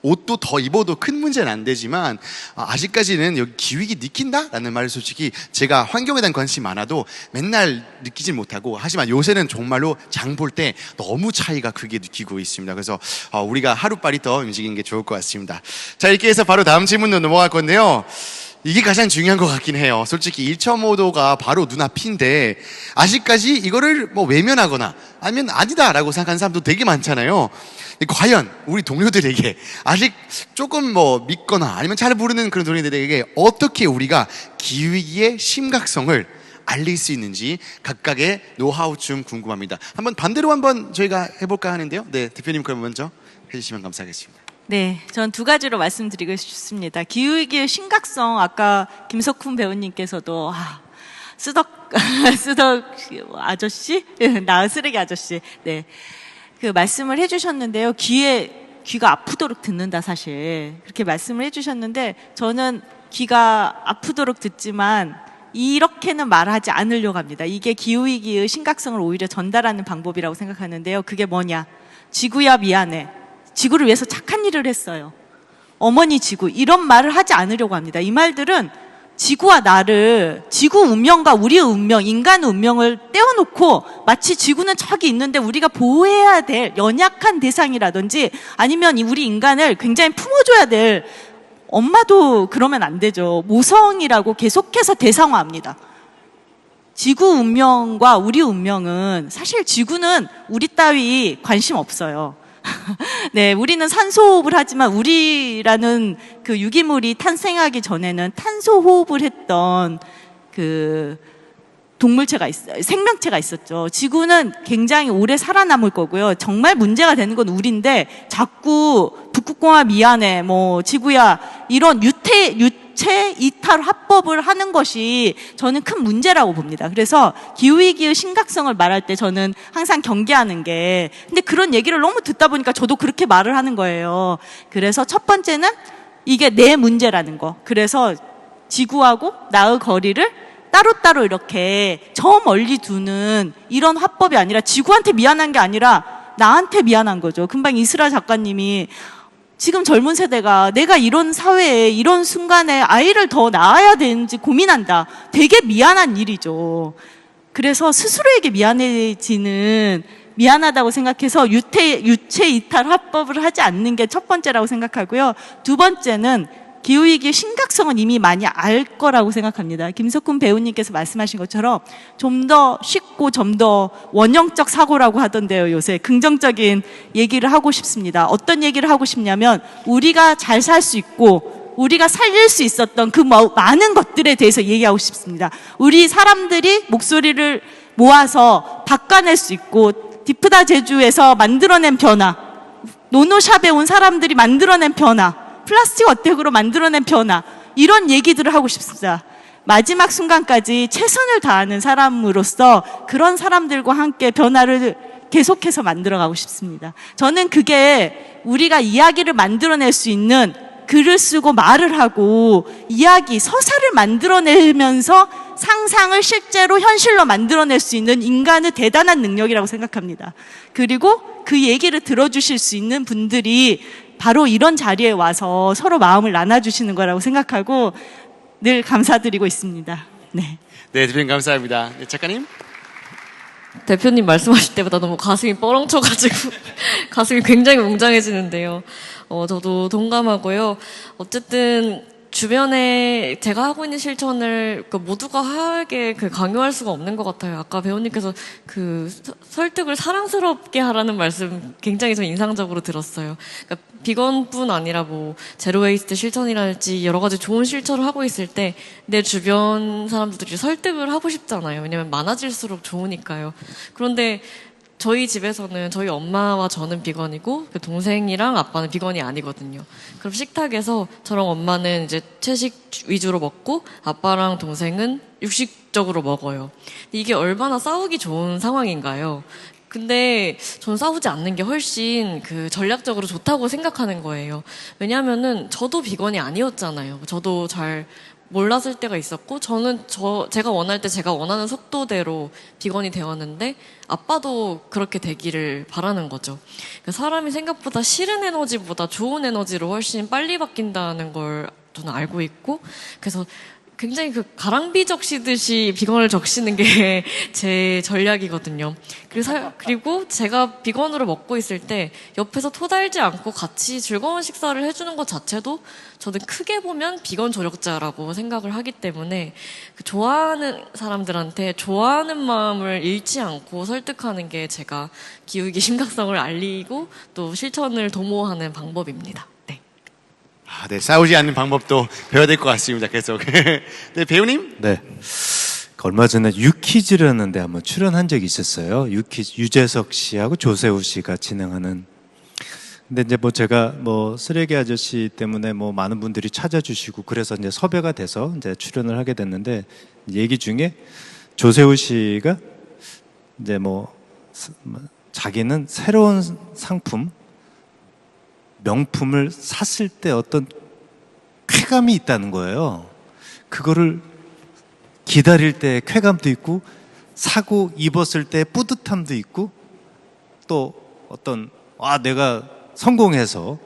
옷도 더 입어도 큰 문제는 안 되지만 아직까지는 여기 기후위기 느낀다라는 말을 솔직히 제가 환경에 대한 관심이 많아도 맨날 느끼진 못하고 하지만 요새는 정말로 장 볼 때 너무 차이가 크게 느끼고 있습니다. 그래서 우리가 하루빨리 더 움직이는 게 좋을 것 같습니다. 자, 이렇게 해서 바로 다음 질문으로 넘어갈 건데요. 이게 가장 중요한 것 같긴 해요. 솔직히 1.5도가 바로 눈앞인데 아직까지 이거를 외면하거나 아니면 아니다라고 생각하는 사람도 되게 많잖아요. 과연 우리 동료들에게 아직 조금 믿거나 아니면 잘 모르는 그런 동료들에게 어떻게 우리가 기후위기의 심각성을 알릴 수 있는지 각각의 노하우 좀 궁금합니다. 반대로 한번 저희가 해볼까 하는데요. 네, 대표님 그럼 먼저 해주시면 감사하겠습니다. 네, 전 2가지로 말씀드리고 싶습니다. 기후위기의 심각성, 아까 김석훈 배우님께서도 쓰덕 아저씨? 쓰레기 아저씨. 네. 그 말씀을 해주셨는데요. 귀에 귀가 아프도록 듣는다 사실 그렇게 말씀을 해주셨는데 저는 귀가 아프도록 듣지만 이렇게는 말하지 않으려고 합니다. 이게 기후위기의 심각성을 오히려 전달하는 방법이라고 생각하는데요. 그게 뭐냐? 지구야 미안해. 지구를 위해서 착한 일을 했어요. 어머니 지구 이런 말을 하지 않으려고 합니다. 이 말들은 지구와 나를 지구 운명과 우리의 운명, 인간의 운명을 떼어놓고 마치 지구는 저기 있는데 우리가 보호해야 될 연약한 대상이라든지 아니면 우리 인간을 굉장히 품어줘야 될 엄마도 그러면 안 되죠. 모성이라고 계속해서 대상화합니다. 지구 운명과 우리 운명은 사실 지구는 우리 따위 관심 없어요. 네, 우리는 산소 호흡을 하지만 우리라는 그 유기물이 탄생하기 전에는 탄소 호흡을 했던 그 동물체가 생명체가 있었죠. 지구는 굉장히 오래 살아남을 거고요. 정말 문제가 되는 건 우리인데 자꾸 북극공화 미안해, 뭐 지구야 이런 유체 이탈 화법을 하는 것이 저는 큰 문제라고 봅니다. 그래서 기후위기의 심각성을 말할 때 저는 항상 경계하는 게 근데 그런 얘기를 너무 듣다 보니까 저도 그렇게 말을 하는 거예요. 그래서 첫 번째는 이게 내 문제라는 거. 그래서 지구하고 나의 거리를 따로따로 이렇게 저 멀리 두는 이런 화법이 아니라 지구한테 미안한 게 아니라 나한테 미안한 거죠. 금방 이스라 작가님이 지금 젊은 세대가 내가 이런 사회에 이런 순간에 아이를 더 낳아야 되는지 고민한다. 되게 미안한 일이죠. 그래서 스스로에게 미안하다고 생각해서 유체 이탈 화법을 하지 않는 게 첫 번째라고 생각하고요. 두 번째는 기후위기의 심각성은 이미 많이 알 거라고 생각합니다. 김석훈 배우님께서 말씀하신 것처럼 좀 더 쉽고 좀 더 원형적 사고라고 하던데요. 요새 긍정적인 얘기를 하고 싶습니다. 어떤 얘기를 하고 싶냐면 우리가 잘 살 수 있고 우리가 살릴 수 있었던 그 많은 것들에 대해서 얘기하고 싶습니다. 우리 사람들이 목소리를 모아서 바꿔낼 수 있고 디프다 제주에서 만들어낸 변화, 노노샵에 온 사람들이 만들어낸 변화, 플라스틱 어택으로 만들어낸 변화 이런 얘기들을 하고 싶습니다. 마지막 순간까지 최선을 다하는 사람으로서 그런 사람들과 함께 변화를 계속해서 만들어가고 싶습니다. 저는 그게 우리가 이야기를 만들어낼 수 있는 글을 쓰고 말을 하고 이야기, 서사를 만들어내면서 상상을 실제로 현실로 만들어낼 수 있는 인간의 대단한 능력이라고 생각합니다. 그리고 그 얘기를 들어주실 수 있는 분들이 바로 이런 자리에 와서 서로 마음을 나눠주시는 거라고 생각하고 늘 감사드리고 있습니다. 네. 네, 대표님 감사합니다. 네, 작가님. 대표님 말씀하실 때마다 너무 가슴이 뻐렁쳐가지고 가슴이 굉장히 웅장해지는데요. 저도 동감하고요. 어쨌든 주변에 제가 하고 있는 실천을 모두가 하게 강요할 수가 없는 것 같아요. 아까 배우님께서 설득을 사랑스럽게 하라는 말씀 굉장히 저 인상적으로 들었어요. 그러니까 비건뿐 아니라 제로 웨이스트 실천이랄지 여러 가지 좋은 실천을 하고 있을 때 내 주변 사람들이 설득을 하고 싶잖아요. 왜냐면 많아질수록 좋으니까요. 그런데 저희 집에서는 저희 엄마와 저는 비건이고 동생이랑 아빠는 비건이 아니거든요. 그럼 식탁에서 저랑 엄마는 이제 채식 위주로 먹고 아빠랑 동생은 육식적으로 먹어요. 이게 얼마나 싸우기 좋은 상황인가요? 근데 전 싸우지 않는 게 훨씬 전략적으로 좋다고 생각하는 거예요. 왜냐하면은 저도 비건이 아니었잖아요. 저도 잘 몰랐을 때가 있었고 제가 원할 때 제가 원하는 속도대로 비건이 되었는데 아빠도 그렇게 되기를 바라는 거죠. 그러니까 사람이 생각보다 싫은 에너지보다 좋은 에너지로 훨씬 빨리 바뀐다는 걸 저는 알고 있고 그래서 굉장히 가랑비 적시듯이 비건을 적시는 게 제 전략이거든요. 그리고 제가 비건으로 먹고 있을 때 옆에서 토달지 않고 같이 즐거운 식사를 해주는 것 자체도 저는 크게 보면 비건 조력자라고 생각을 하기 때문에 좋아하는 사람들한테 좋아하는 마음을 잃지 않고 설득하는 게 제가 기후위기 심각성을 알리고 또 실천을 도모하는 방법입니다. 네. 네, 싸우지 않는 방법도 배워야 될 것 같습니다. 계속. 네, 배우님? 네. 얼마 전에 유퀴즈라는 데 한번 출연한 적이 있었어요. 유퀴즈 유재석 씨하고 조세호 씨가 진행하는. 근데 이제 제가 쓰레기 아저씨 때문에 많은 분들이 찾아주시고 그래서 이제 섭외가 돼서 이제 출연을 하게 됐는데 얘기 중에 조세호 씨가 이제 자기는 새로운 상품 명품을 샀을 때 어떤 쾌감이 있다는 거예요. 그거를 기다릴 때 쾌감도 있고 사고 입었을 때 뿌듯함도 있고 또 어떤 내가 성공해서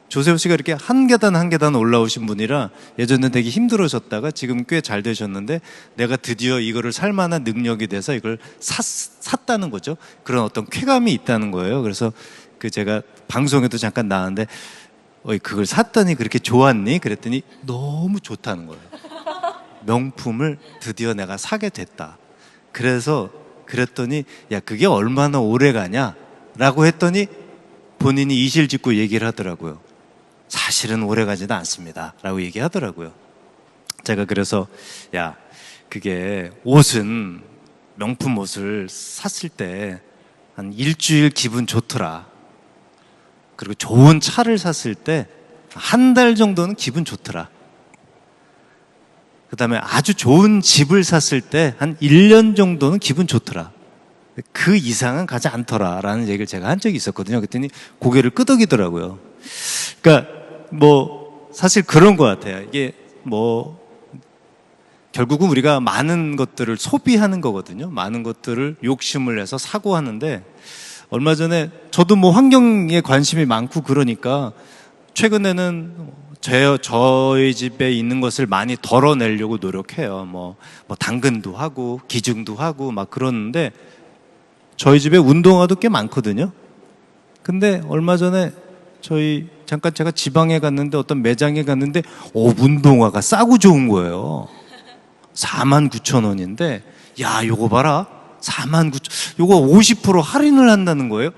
조세호 씨가 이렇게 한 계단 한 계단 올라오신 분이라 예전에 되게 힘들어졌다가 지금 꽤 잘 되셨는데 내가 드디어 이거를 살 만한 능력이 돼서 이걸 샀다는 거죠. 그런 어떤 쾌감이 있다는 거예요. 그래서 그 제가 방송에도 잠깐 나왔는데 그걸 샀더니 그렇게 좋았니? 그랬더니 너무 좋다는 거예요. 명품을 드디어 내가 사게 됐다. 그래서 그랬더니 야 그게 얼마나 오래 가냐? 라고 했더니 본인이 이실직고 얘기를 하더라고요. 사실은 오래 가지는 않습니다. 라고 얘기하더라고요. 제가 그래서 야 그게 옷은 명품 옷을 샀을 때 한 일주일 기분 좋더라. 그리고 좋은 차를 샀을 때 한 달 정도는 기분 좋더라. 그 다음에 아주 좋은 집을 샀을 때 한 1년 정도는 기분 좋더라. 그 이상은 가지 않더라. 라는 얘기를 제가 한 적이 있었거든요. 그랬더니 고개를 끄덕이더라고요. 그러니까 사실 그런 것 같아요. 이게 결국은 우리가 많은 것들을 소비하는 거거든요. 많은 것들을 욕심을 내서 사고 하는데 얼마 전에 저도 환경에 관심이 많고 그러니까 최근에는 저희 집에 있는 것을 많이 덜어내려고 노력해요. 당근도 하고 기증도 하고 막 그러는데 저희 집에 운동화도 꽤 많거든요. 근데 얼마 전에 잠깐 제가 지방에 갔는데 어떤 매장에 갔는데 운동화가 싸고 좋은 거예요. 49,000원인데 야 요거 봐라 49,000원 요거 50% 할인을 한다는 거예요.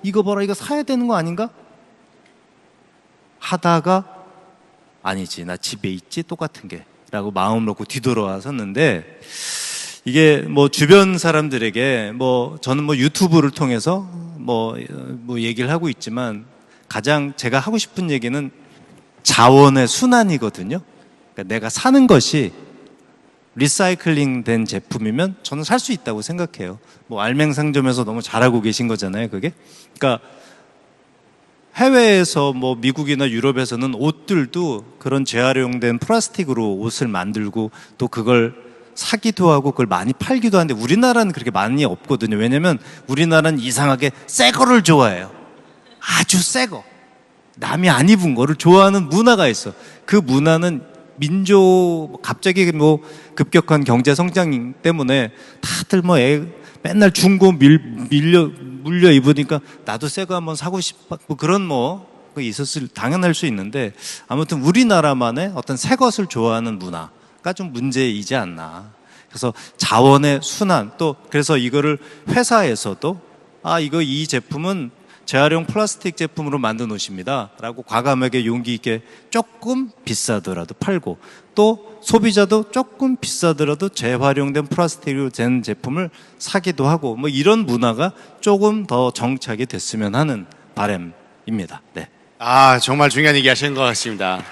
이거 봐라 이거 사야 되는 거 아닌가? 하다가 아니지 나 집에 있지 똑같은 게 라고 마음 놓고 뒤돌아와 섰는데 이게 주변 사람들에게 저는 유튜브를 통해서 얘기를 하고 있지만 가장 제가 하고 싶은 얘기는 자원의 순환이거든요. 그러니까 내가 사는 것이 리사이클링 된 제품이면 저는 살 수 있다고 생각해요. 알맹상점에서 너무 잘하고 계신 거잖아요, 그게. 그러니까 해외에서 미국이나 유럽에서는 옷들도 그런 재활용된 플라스틱으로 옷을 만들고 또 그걸 사기도 하고 그걸 많이 팔기도 하는데 우리나라는 그렇게 많이 없거든요. 왜냐면 우리나라는 이상하게 새 거를 좋아해요. 아주 새 거. 남이 안 입은 거를 좋아하는 문화가 있어. 그 문화는 갑자기 급격한 경제 성장 때문에 다들 맨날 중고 물려 입으니까 나도 새 거 한번 사고 싶어. 그런 당연할 수 있는데 아무튼 우리나라만의 어떤 새 것을 좋아하는 문화가 좀 문제이지 않나. 그래서 자원의 순환 또 그래서 이거를 회사에서도 이 제품은 재활용 플라스틱 제품으로 만든 옷입니다 라고 과감하게 용기 있게 조금 비싸더라도 팔고 또 소비자도 조금 비싸더라도 재활용된 플라스틱으로 된 제품을 사기도 하고 이런 문화가 조금 더 정착이 됐으면 하는 바람입니다. 네. 정말 중요한 얘기 하시는 것 같습니다.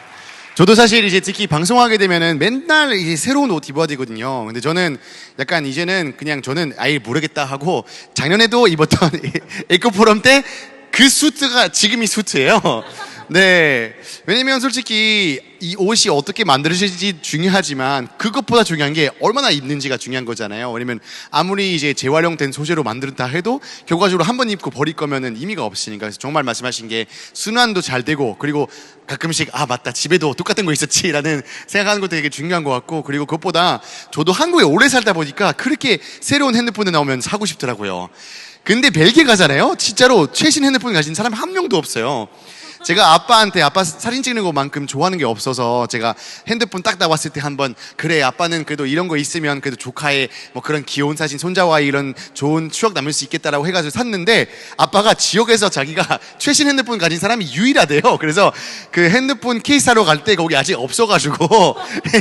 저도 사실 이제 특히 방송하게 되면은 맨날 이제 새로운 옷 입어야 되거든요. 근데 저는 약간 이제는 그냥 저는 아예 모르겠다 하고 작년에도 입었던 에코포럼 때 그 수트가 지금 이 수트예요. 네. 왜냐면 솔직히 이 옷이 어떻게 만들어질지 중요하지만 그것보다 중요한 게 얼마나 입는지가 중요한 거잖아요. 왜냐면 아무리 이제 재활용된 소재로 만들었다 해도 결과적으로 한 번 입고 버릴 거면은 의미가 없으니까. 그래서 정말 말씀하신 게 순환도 잘 되고 그리고 가끔씩 맞다 집에도 똑같은 거 있었지라는 생각하는 것도 되게 중요한 것 같고 그리고 그것보다 저도 한국에 오래 살다 보니까 그렇게 새로운 핸드폰이 나오면 사고 싶더라고요. 근데 벨기에 가잖아요. 진짜로 최신 핸드폰 가진 사람 한 명도 없어요. 제가 아빠한테 아빠 사진 찍는 것만큼 좋아하는 게 없어서 제가 핸드폰 딱 나왔을 때 한번 그래 아빠는 그래도 이런 거 있으면 그래도 조카의 그런 귀여운 사진 손자와의 이런 좋은 추억 남을 수 있겠다라고 해가지고 샀는데 아빠가 지역에서 자기가 최신 핸드폰 가진 사람이 유일하대요. 그래서 그 핸드폰 케이스 사러 갈 때 거기 아직 없어가지고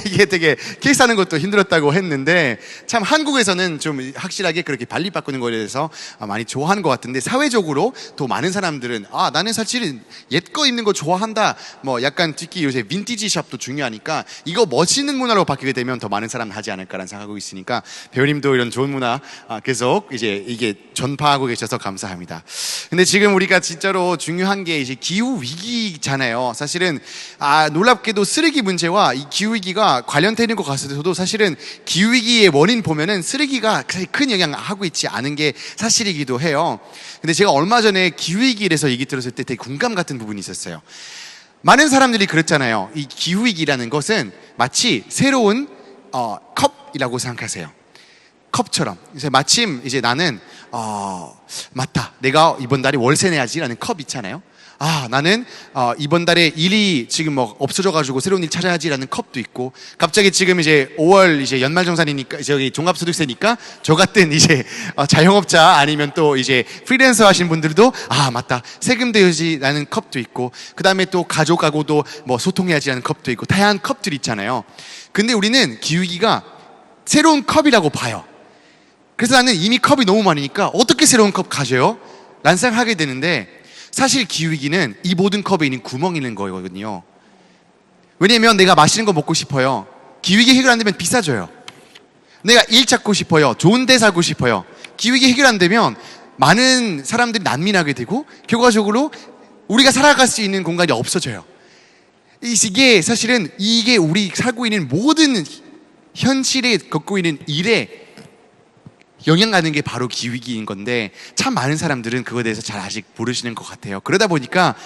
이게 되게 케이스 사는 것도 힘들었다고 했는데 참 한국에서는 좀 확실하게 그렇게 발리 바꾸는 거에 대해서 많이 좋아하는 것 같은데 사회적으로 또 많은 사람들은 나는 사실은 옛 옛거 입는 거 좋아한다. 뭐 약간 특히 요새 빈티지 샵도 중요하니까 이거 멋있는 문화로 바뀌게 되면 더 많은 사람 하지 않을까라는 생각하고 있으니까 배우님도 이런 좋은 문화 계속 이제 이게 전파하고 계셔서 감사합니다. 근데 지금 우리가 진짜로 중요한 게 이제 기후 위기잖아요. 사실은 놀랍게도 쓰레기 문제와 이 기후 위기가 관련되는 것 같아서도 사실은 기후 위기의 원인 보면은 쓰레기가 큰 영향을 하고 있지 않은 게 사실이기도 해요. 근데 제가 얼마 전에 기후 위기에서 얘기 들었을 때 되게 공감 같은 부분이 있었어요. 많은 사람들이 그랬잖아요. 이 기후 위기라는 것은 마치 새로운 컵이라고 생각하세요. 컵처럼. 그래서 마침 이제 나는 맞다. 내가 이번 달에 월세 내야지라는 컵 있잖아요. 나는 이번 달에 일이 지금 뭐 없어져가지고 새로운 일 찾아야지라는 컵도 있고, 갑자기 지금 이제 5월 이제 연말정산이니까 저기 종합소득세니까 저 같은 이제 자영업자 아니면 또 이제 프리랜서 하신 분들도 맞다 세금 대야지라는 컵도 있고, 그 다음에 또 가족하고도 뭐 소통해야지라는 컵도 있고, 다양한 컵들이 있잖아요. 근데 우리는 기후위기가 새로운 컵이라고 봐요. 그래서 나는 이미 컵이 너무 많으니까 어떻게 새로운 컵 가져요? 라는 생각을 하게 되는데, 사실 기후위기는 이 모든 컵에 있는 구멍이 있는 거거든요. 왜냐면 내가 맛있는 거 먹고 싶어요. 기후위기 해결 안 되면 비싸져요. 내가 일 찾고 싶어요. 좋은 데 살고 싶어요. 기후위기 해결 안 되면 많은 사람들이 난민하게 되고 결과적으로 우리가 살아갈 수 있는 공간이 없어져요. 이게 사실은 이게 우리 살고 있는 모든 현실에 겪고 있는 일에 영향 가는 게 바로 기후위기인 건데, 참 많은 사람들은 그거에 대해서 잘 아직 모르시는 것 같아요. 그러다 보니까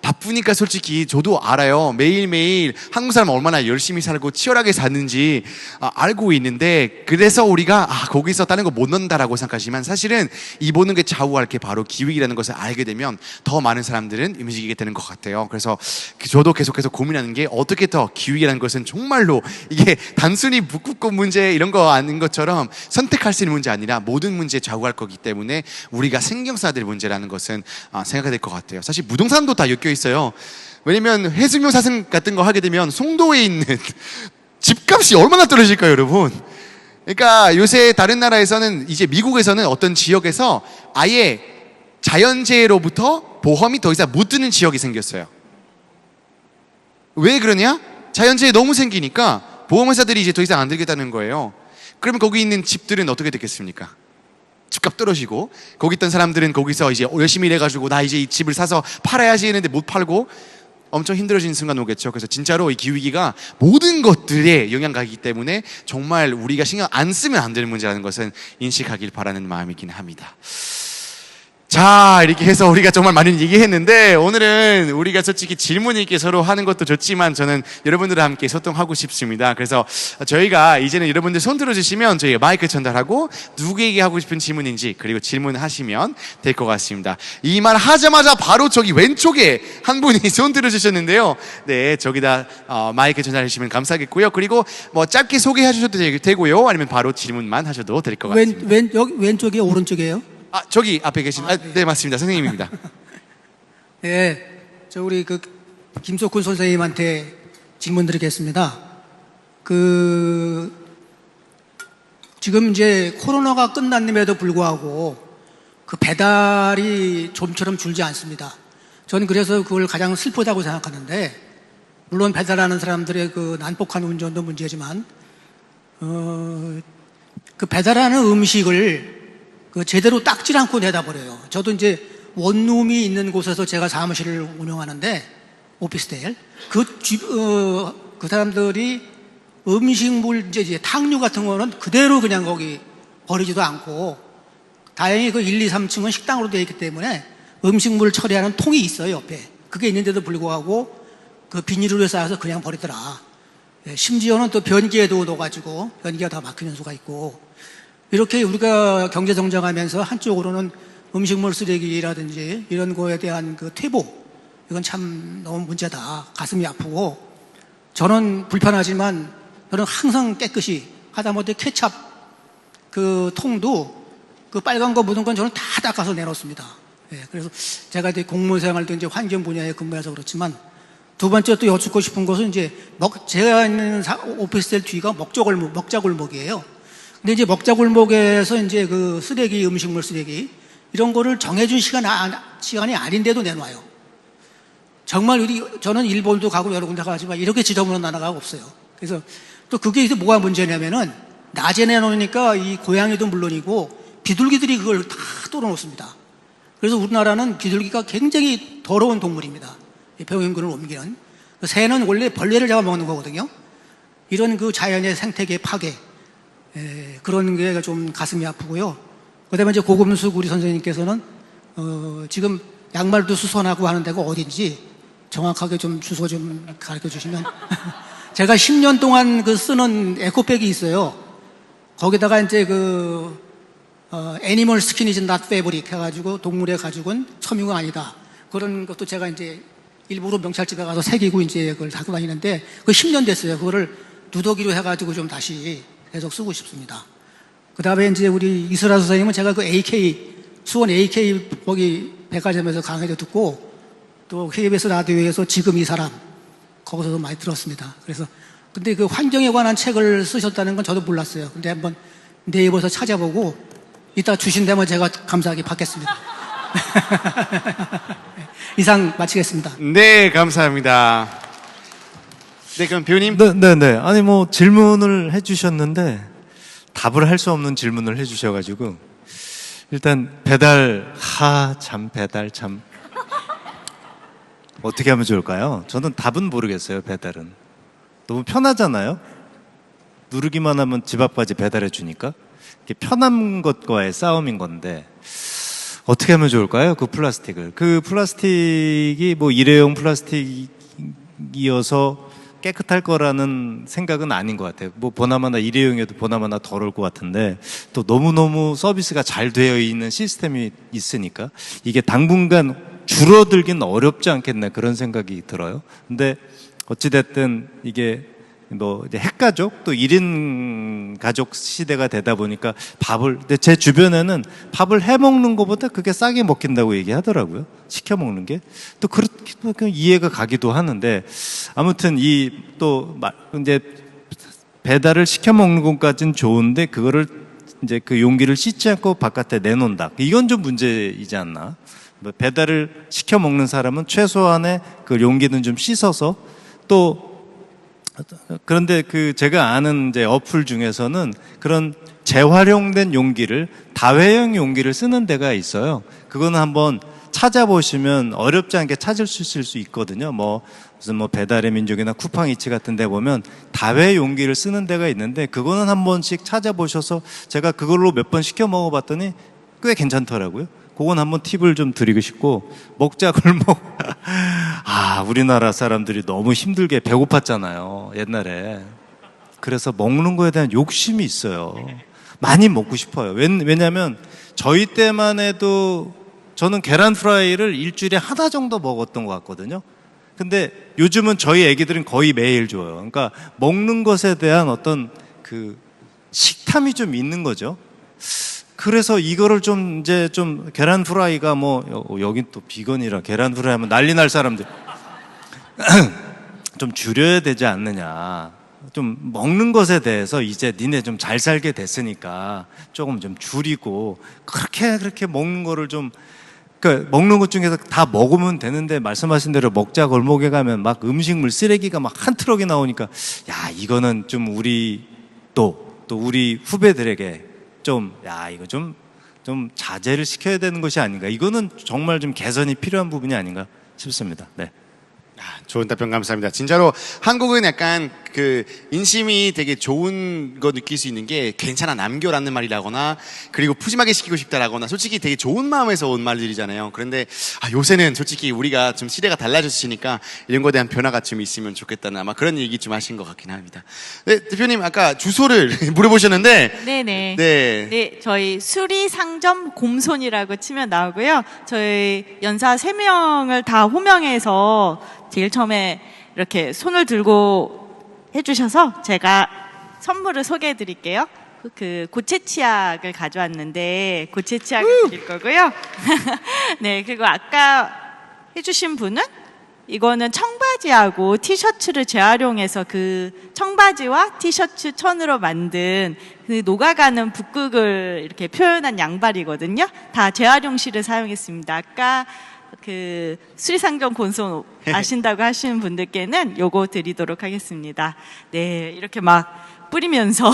바쁘니까 솔직히 저도 알아요. 매일매일 한국 사람 얼마나 열심히 살고 치열하게 사는지 알고 있는데, 그래서 우리가 거기서 다른 거 못 넣는다라고 생각하지만 사실은 이 모든 게 좌우할 게 바로 기후위기라는 것을 알게 되면 더 많은 사람들은 움직이게 되는 것 같아요. 그래서 저도 계속해서 고민하는 게, 어떻게 더 기후위기라는 것은 정말로 이게 단순히 북극곰 문제 이런 거 아닌 것처럼 선택할 수 있는 문제 아니라 모든 문제에 좌우할 거기 때문에 우리가 신경 써야 될 문제라는 것은 생각해야 될 것 같아요. 사실 부동산도 다 엮여 있어요. 왜냐면 해수욕 사슴 같은 거 하게 되면 송도에 있는 집값이 얼마나 떨어질까요, 여러분? 그러니까 요새 다른 나라에서는, 이제 미국에서는 어떤 지역에서 아예 자연재해로부터 보험이 더 이상 못 드는 지역이 생겼어요. 왜 그러냐? 자연재해 너무 생기니까 보험회사들이 이제 더 이상 안 들겠다는 거예요. 그러면 거기 있는 집들은 어떻게 됐겠습니까? 집값 떨어지고, 거기 있던 사람들은 거기서 이제 열심히 일해가지고 나 이제 이 집을 사서 팔아야지 했는데 못 팔고 엄청 힘들어지는 순간 오겠죠. 그래서 진짜로 이 기후위기가 모든 것들에 영향 가기 때문에 정말 우리가 신경 안 쓰면 안 되는 문제라는 것은 인식하길 바라는 마음이긴 합니다. 자, 이렇게 해서 우리가 정말 많은 얘기했는데, 오늘은 우리가 솔직히 질문 있게 서로 하는 것도 좋지만 저는 여러분들과 함께 소통하고 싶습니다. 그래서 저희가 이제는 여러분들 손 들어주시면 저희가 마이크 전달하고 누구에게 하고 싶은 질문인지 그리고 질문하시면 될 것 같습니다. 이 말 하자마자 바로 저기 왼쪽에 한 분이 손 들어주셨는데요. 네, 저기다 마이크 전달해 주시면 감사하겠고요. 그리고 뭐 짧게 소개해 주셔도 되고요. 아니면 바로 질문만 하셔도 될 것 같습니다. 여기 왼쪽이에요? 오른쪽이에요? 저기 앞에 계신, 네, 맞습니다. 선생님입니다. 네, 저 우리 김석훈 선생님한테 질문 드리겠습니다. 지금 이제 코로나가 끝났음에도 불구하고 배달이 좀처럼 줄지 않습니다. 저는 그래서 그걸 가장 슬프다고 생각하는데, 물론 배달하는 사람들의 난폭한 운전도 문제지만, 배달하는 음식을 제대로 닦질 않고 내다 버려요. 저도 이제 원룸이 있는 곳에서 제가 사무실을 운영하는데, 오피스텔. 그 사람들이 음식물, 이제 탕류 같은 거는 그대로 그냥 거기 버리지도 않고, 다행히 1, 2, 3층은 식당으로 되어 있기 때문에 음식물 처리하는 통이 있어요, 옆에. 그게 있는데도 불구하고 비닐로 쌓아서 그냥 버리더라. 심지어는 또 변기에도 넣어가지고 변기가 다 막히는 수가 있고, 이렇게 우리가 경제 성장하면서 한쪽으로는 음식물 쓰레기라든지 이런 거에 대한 퇴보, 이건 참 너무 문제다. 가슴이 아프고, 저는 불편하지만 저는 항상 깨끗이, 하다못해 케찹 통도 빨간 거 묻은 건 저는 다 닦아서 내놓습니다. 그래서 제가 이제 공무원 생활도 이제 환경 분야에 근무해서 그렇지만, 두 번째 또 여쭙고 싶은 것은 이제 제가 있는 오피스텔 뒤가 먹자골목이에요. 근데 이제 먹자골목에서 이제 쓰레기, 음식물 쓰레기, 이런 거를 정해준 시간이 아닌데도 내놔요. 정말 저는 일본도 가고 여러 군데 가지만 이렇게 지저분한 나라가 없어요. 그래서 또 그게 이제 뭐가 문제냐면은 낮에 내놓으니까 이 고양이도 물론이고 비둘기들이 그걸 다 뚫어놓습니다. 그래서 우리나라는 비둘기가 굉장히 더러운 동물입니다. 병행군을 옮기는. 새는 원래 벌레를 잡아먹는 거거든요. 이런 그 자연의 생태계 파괴, 그런 게 좀 가슴이 아프고요. 그 다음에 이제 고금숙 우리 선생님께서는, 지금 양말도 수선하고 하는 데가 어딘지 정확하게 좀 주소 좀 가르쳐 주시면. 제가 10년 동안 그 쓰는 에코백이 있어요. 거기다가 이제 애니멀 스킨 이즈 not fabric 해가지고 동물의 가죽은 섬유가 아니다. 그런 것도 제가 이제 일부러 명찰집에 가서 새기고 이제 그걸 갖고 다니는데 그 10년 됐어요. 그거를 누더기로 해가지고 좀 다시 계속 쓰고 싶습니다. 그 다음에 이제 우리 이슬아 선생님은 제가 그 수원 AK 거기 백화점에서 강의도 듣고 또 KBS 라디오에서 지금 이 사람 거기서도 많이 들었습니다. 그래서 근데 그 환경에 관한 책을 쓰셨다는 건 저도 몰랐어요. 근데 한번 네이버에서 찾아보고 이따 주신다면 제가 감사하게 받겠습니다. 이상 마치겠습니다. 네, 감사합니다. 네, 그럼 배우님. 네. 아니 뭐 질문을 해주셨는데 답을 할 수 없는 질문을 해주셔가지고 일단 배달 참 어떻게 하면 좋을까요? 저는 답은 모르겠어요. 배달은 너무 편하잖아요. 누르기만 하면 집 앞까지 배달해 주니까 이게 편한 것과의 싸움인 건데 어떻게 하면 좋을까요? 그 플라스틱이 뭐 일회용 플라스틱이어서 깨끗할 거라는 생각은 아닌 것 같아요. 뭐 보나마나 일회용에도 보나마나 더러울 것 같은데 또 너무너무 서비스가 잘 되어 있는 시스템이 있으니까 이게 당분간 줄어들긴 어렵지 않겠나 그런 생각이 들어요. 근데 어찌됐든 이게 뭐 이제 핵가족 또 1인 가족 시대가 되다 보니까 근데 제 주변에는 밥을 해 먹는 것보다 그게 싸게 먹힌다고 얘기하더라고요. 시켜 먹는 게. 또 그렇게 이해가 가기도 하는데 아무튼 이제 배달을 시켜 먹는 것까지는 좋은데 그거를 이제 그 용기를 씻지 않고 바깥에 내놓는다. 이건 좀 문제이지 않나. 배달을 시켜 먹는 사람은 최소한의 그 용기는 좀 씻어서 또 그런데 제가 아는 이제 어플 중에서는 그런 재활용된 용기를 다회용 용기를 쓰는 데가 있어요. 그거는 한번 찾아보시면 어렵지 않게 찾을 수 있을 수 있거든요. 무슨 배달의 민족이나 쿠팡이츠 같은 데 보면 다회 용기를 쓰는 데가 있는데 그거는 한 번씩 찾아보셔서 제가 그걸로 몇 번 시켜 먹어봤더니 꽤 괜찮더라고요. 그건 한번 팁을 좀 드리고 싶고 먹자 골목 우리나라 사람들이 너무 힘들게 배고팠잖아요 옛날에. 그래서 먹는 거에 대한 욕심이 있어요. 많이 먹고 싶어요. 왜냐면 저희 때만 해도 저는 계란 프라이를 일주일에 하나 정도 먹었던 것 같거든요. 근데 요즘은 저희 애기들은 거의 매일 줘요. 그러니까 먹는 것에 대한 어떤 그 식탐이 좀 있는 거죠. 그래서 이거를 좀 계란 프라이가 여긴 또 비건이라 계란 프라이 하면 난리 날 사람들 좀 줄여야 되지 않느냐. 좀 먹는 것에 대해서 이제 니네 좀 잘 살게 됐으니까 조금 좀 줄이고 그렇게 먹는 거를 그러니까 먹는 것 중에서 다 먹으면 되는데 말씀하신 대로 먹자 골목에 가면 막 음식물 쓰레기가 막 한 트럭이 나오니까 이거는 좀 우리 또 우리 후배들에게 이거 좀 자제를 시켜야 되는 것이 아닌가. 이거는 정말 좀 개선이 필요한 부분이 아닌가 싶습니다. 네. 좋은 답변 감사합니다. 진짜로 한국은 약간 그 인심이 되게 좋은 거 느낄 수 있는 게 괜찮아 남겨라는 말이라거나 그리고 푸짐하게 시키고 싶다라거나 솔직히 되게 좋은 마음에서 온 말들이잖아요. 그런데 요새는 솔직히 우리가 좀 시대가 달라졌으니까 이런 거에 대한 변화가 좀 있으면 좋겠다는 아마 그런 얘기 좀 하신 것 같긴 합니다. 네, 대표님 아까 주소를 물어보셨는데 네네. 네, 저희 수리상점 곰손이라고 치면 나오고요. 저희 연사 3명을 다 호명해서 제일 처음에 이렇게 손을 들고 해주셔서 제가 선물을 소개해 드릴게요. 그 고체치약을 가져왔는데 고체치약을 드릴 거고요. 네, 그리고 아까 해주신 분은 이거는 청바지하고 티셔츠를 재활용해서 그 청바지와 티셔츠 천으로 만든 그 녹아가는 북극을 이렇게 표현한 양발이거든요. 다 재활용실을 사용했습니다. 아까 그 수리상정 곤손 아신다고 하시는 분들께는 요거 드리도록 하겠습니다. 네, 이렇게 막 뿌리면서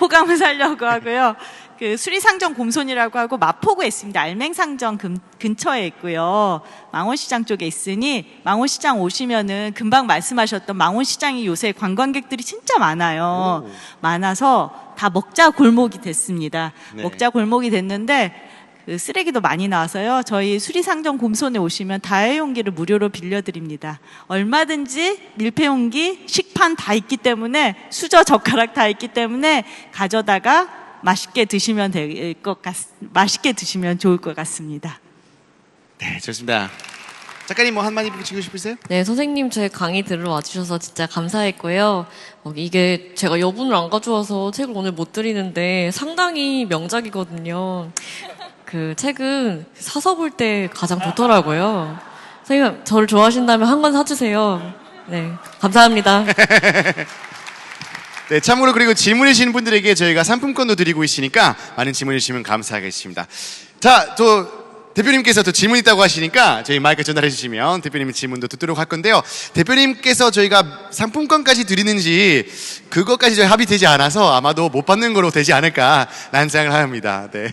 호감을 살려고 하고요. 그 수리상정 곰손이라고 하고 마포구에 있습니다. 알맹상정 근처에 있고요. 망원시장 쪽에 있으니 망원시장 오시면은 금방 말씀하셨던 망원시장이 요새 관광객들이 진짜 많아요. 많아서 다 먹자 골목이 됐습니다. 네. 먹자 골목이 됐는데 그 쓰레기도 많이 나와서요. 저희 수리상정 곰손에 오시면 다회용기를 무료로 빌려드립니다. 얼마든지 밀폐용기, 식판 다 있기 때문에 수저, 젓가락 다 있기 때문에 가져다가 맛있게 드시면 맛있게 드시면 좋을 것 같습니다. 네, 좋습니다. 작가님 뭐 한마디 붙이고 싶으세요? 네, 선생님 제 강의 들으러 와주셔서 진짜 감사했고요. 이게 제가 여분을 안 가져와서 책을 오늘 못 드리는데 상당히 명작이거든요. 그 책은 사서 볼 때 가장 좋더라고요. 선생님 저를 좋아하신다면 한 권 사주세요. 네, 감사합니다. 네, 참고로 그리고 질문해 주시는 분들에게 저희가 상품권도 드리고 있으니까 많은 질문해 주시면 감사하겠습니다. 자, 또 대표님께서 또 질문 있다고 하시니까 저희 마이크 전달해 주시면 대표님 질문도 듣도록 할 건데요. 대표님께서 저희가 상품권까지 드리는지 그것까지 저희 합의되지 않아서 아마도 못 받는 거로 되지 않을까라는 생각을 합니다. 네.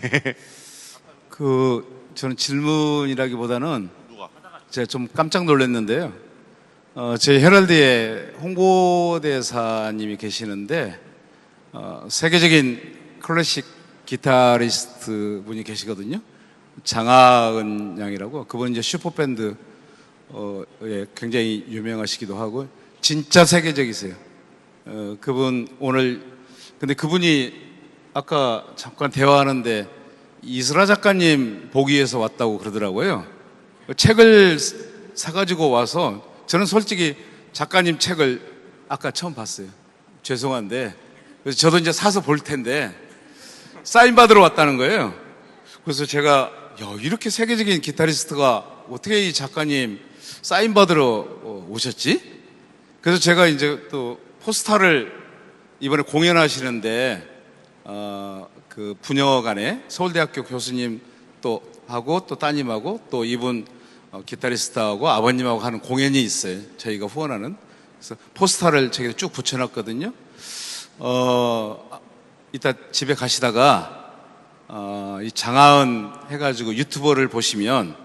저는 질문이라기보다는 제가 좀 깜짝 놀랐는데요. 저희 헤럴드에 홍보대사님이 계시는데 세계적인 클래식 기타리스트 분이 계시거든요. 장하은 양이라고. 그분 이제 슈퍼밴드 예, 굉장히 유명하시기도 하고 진짜 세계적이세요. 그분 오늘 근데 그분이 아까 잠깐 대화하는데 이슬아 작가님 보기 위해서 왔다고 그러더라고요. 책을 사가지고 와서 저는 솔직히 작가님 책을 아까 처음 봤어요. 죄송한데 그래서 저도 이제 사서 볼 텐데 사인 받으러 왔다는 거예요. 그래서 제가 이렇게 세계적인 기타리스트가 어떻게 이 작가님 사인 받으러 오셨지? 그래서 제가 이제 또 포스터를 이번에 공연하시는데 그 부녀간에 서울대학교 교수님 또 하고 또 따님하고 또 이분 기타리스트하고 아버님하고 하는 공연이 있어요. 저희가 후원하는. 그래서 포스터를 저기 쭉 붙여놨거든요. 이따 집에 가시다가 이 장하은 해가지고 유튜버를 보시면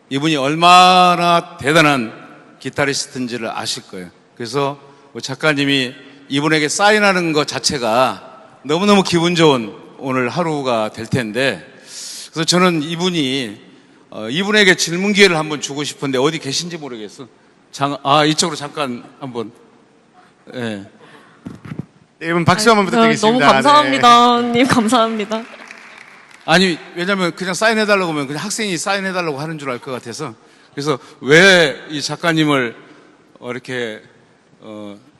이분이 얼마나 대단한 기타리스트인지를 아실 거예요. 그래서 작가님이 이분에게 사인하는 것 자체가 너무너무 기분 좋은 오늘 하루가 될 텐데, 그래서 저는 이분에게 질문 기회를 한번 주고 싶은데 어디 계신지 모르겠어. 이쪽으로 잠깐 한번. 예. 네, 여러분 박수 한번 부탁드리겠습니다. 너무 감사합니다. 님 감사합니다. 아니, 왜냐면 그냥 사인해달라고 하면 그냥 학생이 사인해달라고 하는 줄 알 것 같아서. 그래서 왜 이 작가님을 이렇게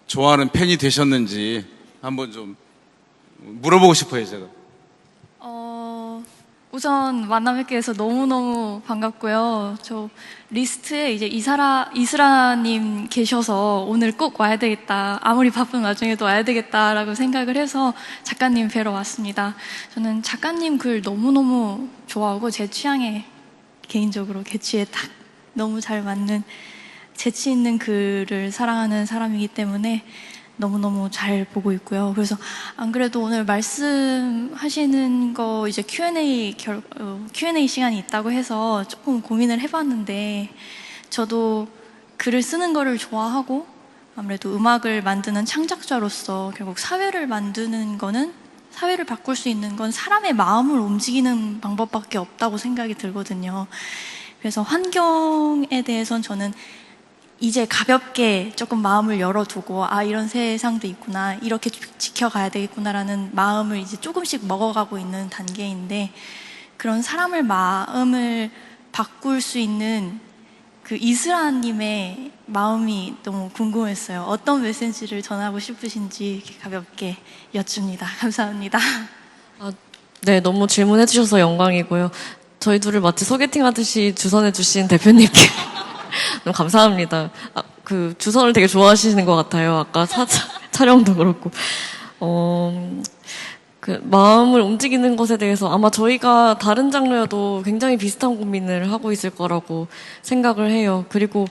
좋아하는 팬이 되셨는지 한번 좀 물어보고 싶어요, 제가. 우선 만나 뵙게 돼서 너무너무 반갑고요. 저 리스트에 이제 이슬아님 계셔서 오늘 꼭 와야 되겠다. 아무리 바쁜 와중에도 와야 되겠다라고 생각을 해서 작가님 뵈러 왔습니다. 저는 작가님 글 너무너무 좋아하고 제 취향에 개인적으로 개취에 딱 너무 잘 맞는 재치 있는 글을 사랑하는 사람이기 때문에 너무너무 잘 보고 있고요. 그래서 안 그래도 오늘 말씀하시는 거 이제 Q&A 시간이 있다고 해서 조금 고민을 해봤는데, 저도 글을 쓰는 거를 좋아하고 아무래도 음악을 만드는 창작자로서 결국 사회를 만드는 거는, 사회를 바꿀 수 있는 건 사람의 마음을 움직이는 방법밖에 없다고 생각이 들거든요. 그래서 환경에 대해서는 저는 이제 가볍게 조금 마음을 열어두고 이런 세상도 있구나, 이렇게 지켜가야 되겠구나라는 마음을 이제 조금씩 먹어가고 있는 단계인데, 그런 사람의 마음을 바꿀 수 있는 그 이슬아님의 마음이 너무 궁금했어요. 어떤 메시지를 전하고 싶으신지 이렇게 가볍게 여쭙니다. 감사합니다. 네, 너무 질문해 주셔서 영광이고요. 저희 둘을 마치 소개팅 하듯이 주선해 주신 대표님께 너무 감사합니다. 그 주선을 되게 좋아하시는 것 같아요. 아까 촬영도 그렇고. 그 마음을 움직이는 것에 대해서 아마 저희가 다른 장르여도 굉장히 비슷한 고민을 하고 있을 거라고 생각을 해요. 그리고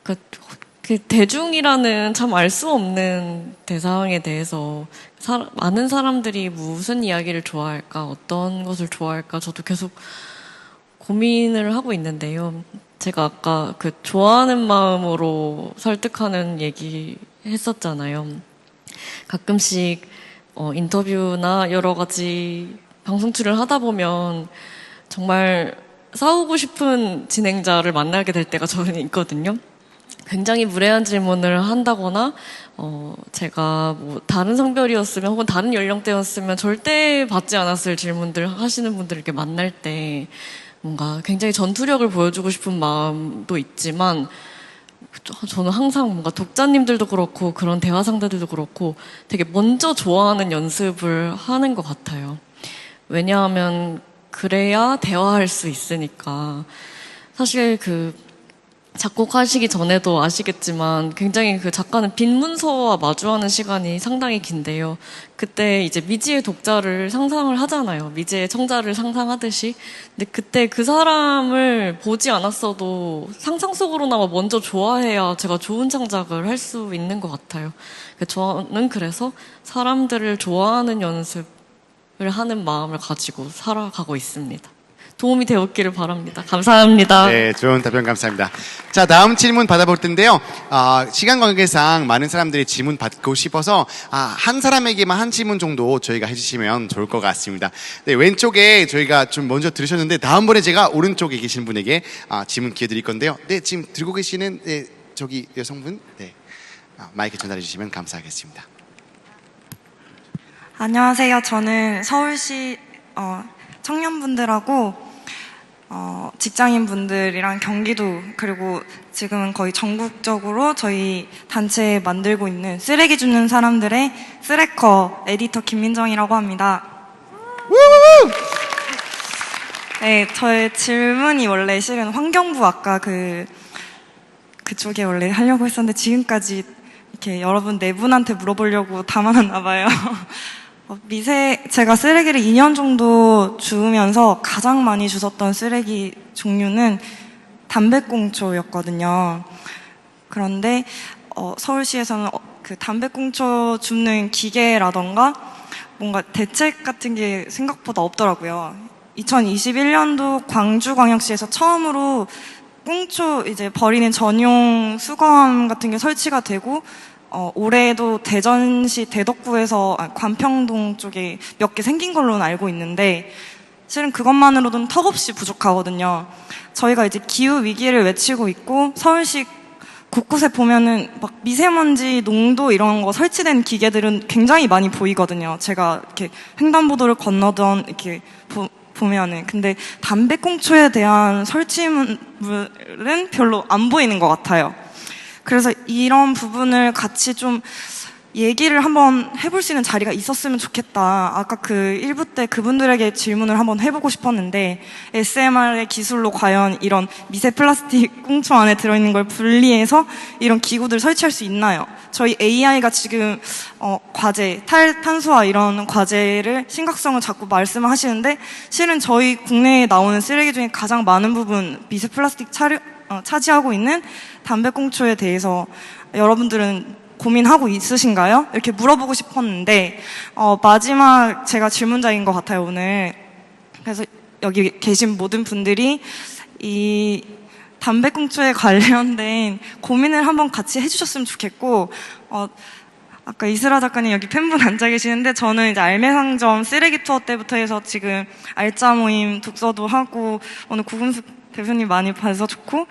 그 대중이라는 참 알 수 없는 대상에 대해서 많은 사람들이 무슨 이야기를 좋아할까, 어떤 것을 좋아할까 저도 계속 고민을 하고 있는데요. 제가 아까 그 좋아하는 마음으로 설득하는 얘기 했었잖아요. 가끔씩 인터뷰나 여러 가지 방송 출연을 하다 보면 정말 싸우고 싶은 진행자를 만나게 될 때가 저는 있거든요. 굉장히 무례한 질문을 한다거나, 제가 뭐 다른 성별이었으면 혹은 다른 연령대였으면 절대 받지 않았을 질문들 하시는 분들을 이렇게 만날 때 뭔가 굉장히 전투력을 보여주고 싶은 마음도 있지만, 저는 항상 뭔가 독자님들도 그렇고 그런 대화 상대들도 그렇고 되게 먼저 좋아하는 연습을 하는 것 같아요. 왜냐하면 그래야 대화할 수 있으니까. 사실 작곡하시기 전에도 아시겠지만 굉장히 그 작가는 빈 문서와 마주하는 시간이 상당히 긴데요. 그때 이제 미지의 독자를 상상을 하잖아요. 미지의 청자를 상상하듯이. 근데 그때 그 사람을 보지 않았어도 상상 속으로나마 먼저 좋아해야 제가 좋은 창작을 할 수 있는 것 같아요. 저는 그래서 사람들을 좋아하는 연습을 하는 마음을 가지고 살아가고 있습니다. 도움이 되었기를 바랍니다. 감사합니다. 네, 좋은 답변 감사합니다. 자, 다음 질문 받아볼 텐데요. 시간 관계상 많은 사람들이 질문 받고 싶어서 한 사람에게만 한 질문 정도 저희가 해주시면 좋을 것 같습니다. 네, 왼쪽에 저희가 좀 먼저 들으셨는데 다음번에 제가 오른쪽에 계신 분에게 질문 기회 드릴 건데요. 네, 지금 들고 계시는 저기 여성분, 네, 마이크 전달해 주시면 감사하겠습니다. 안녕하세요. 저는 서울시 청년분들하고 직장인분들이랑 경기도 그리고 지금은 거의 전국적으로 저희 단체 만들고 있는 쓰레기 줍는 사람들의 쓰레커 에디터 김민정이라고 합니다. 네, 저의 질문이 원래 실은 환경부 아까 그쪽에 원래 하려고 했었는데 지금까지 이렇게 여러분 네 분한테 물어보려고 담아놨나 봐요. 제가 쓰레기를 2년 정도 주우면서 가장 많이 주웠던 쓰레기 종류는 담배꽁초였거든요. 그런데 서울시에서는 그 담배꽁초 줍는 기계라던가 뭔가 대책 같은 게 생각보다 없더라고요. 2021년도 광주광역시에서 처음으로 꽁초 이제 버리는 전용 수거함 같은 게 설치가 되고 올해도 대전시 대덕구에서 관평동 쪽에 몇 개 생긴 걸로는 알고 있는데 실은 그것만으로는 턱없이 부족하거든요. 저희가 이제 기후 위기를 외치고 있고 서울시 곳곳에 보면은 막 미세먼지 농도 이런 거 설치된 기계들은 굉장히 많이 보이거든요. 제가 이렇게 횡단보도를 건너던 이렇게 보면은 근데 담배꽁초에 대한 설치물은 별로 안 보이는 것 같아요. 그래서 이런 부분을 같이 좀 얘기를 한번 해볼 수 있는 자리가 있었으면 좋겠다. 아까 그 1부 때 그분들에게 질문을 한번 해보고 싶었는데 SMR의 기술로 과연 이런 미세 플라스틱 꽁초 안에 들어있는 걸 분리해서 이런 기구들 설치할 수 있나요? 저희 AI가 지금 과제, 탈탄소화 이런 과제를 심각성을 자꾸 말씀을 하시는데 실은 저희 국내에 나오는 쓰레기 중에 가장 많은 부분 미세 플라스틱 차지하고 있는 담배꽁초에 대해서 여러분들은 고민하고 있으신가요? 이렇게 물어보고 싶었는데 마지막 제가 질문자인 것 같아요 오늘. 그래서 여기 계신 모든 분들이 이 담배꽁초에 관련된 고민을 한번 같이 해주셨으면 좋겠고 아까 이슬아 작가님 여기 팬분 앉아 계시는데 저는 이제 알매상점 쓰레기 투어 때부터 해서 지금 알짜 모임 독서도 하고 오늘 구금숙 대표님 많이 봐서 좋고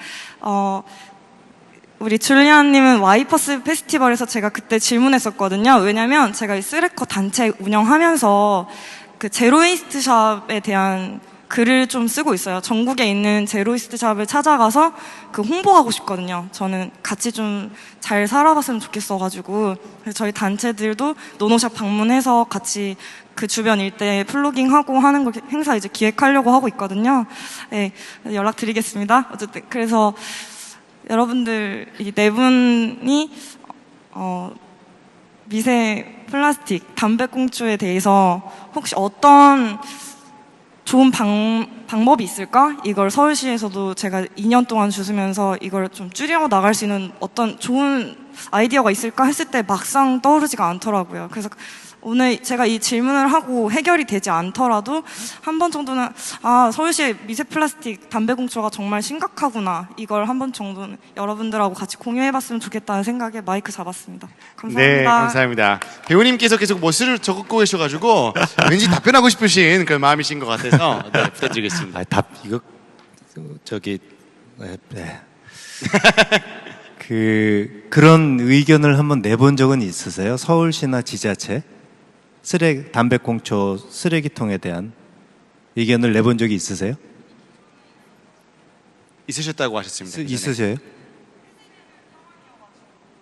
우리 줄리안님은 와이퍼스 페스티벌에서 제가 그때 질문했었거든요. 왜냐면 제가 이 쓰레커 단체 운영하면서 그 제로웨이스트 샵에 대한 글을 좀 쓰고 있어요. 전국에 있는 제로웨이스트 샵을 찾아가서 그 홍보하고 싶거든요. 저는 같이 좀 잘 살아봤으면 좋겠어가지고 그래서 저희 단체들도 노노샵 방문해서 같이 그 주변 일대에 플로깅하고 하는 거 행사 이제 기획하려고 하고 있거든요. 네, 연락드리겠습니다. 어쨌든 그래서 여러분들 이 네 분이 미세 플라스틱, 담배꽁초에 대해서 혹시 어떤 좋은 방법이 있을까? 이걸 서울시에서도 제가 2년 동안 주스면서 이걸 좀 줄여 나갈 수 있는 어떤 좋은 아이디어가 있을까 했을 때 막상 떠오르지가 않더라고요. 그래서 오늘 제가 이 질문을 하고 해결이 되지 않더라도 한 번 정도는 서울시의 미세 플라스틱 담배꽁초가 정말 심각하구나, 이걸 한 번 정도는 여러분들하고 같이 공유해봤으면 좋겠다는 생각에 마이크 잡았습니다. 감사합니다. 네, 감사합니다. 배우님께서 계속 멋을 적고 계셔가지고 왠지 답변하고 싶으신 그런 마음이신 것 같아서 네, 부탁드리겠습니다. 이거 저기 네. 그런 의견을 한번 내본 적은 있으세요? 서울시나 지자체 담배꽁초 쓰레기통에 대한 의견을 내본 적이 있으세요? 있으셨다고 하셨습니다. 그 전에. 있으세요?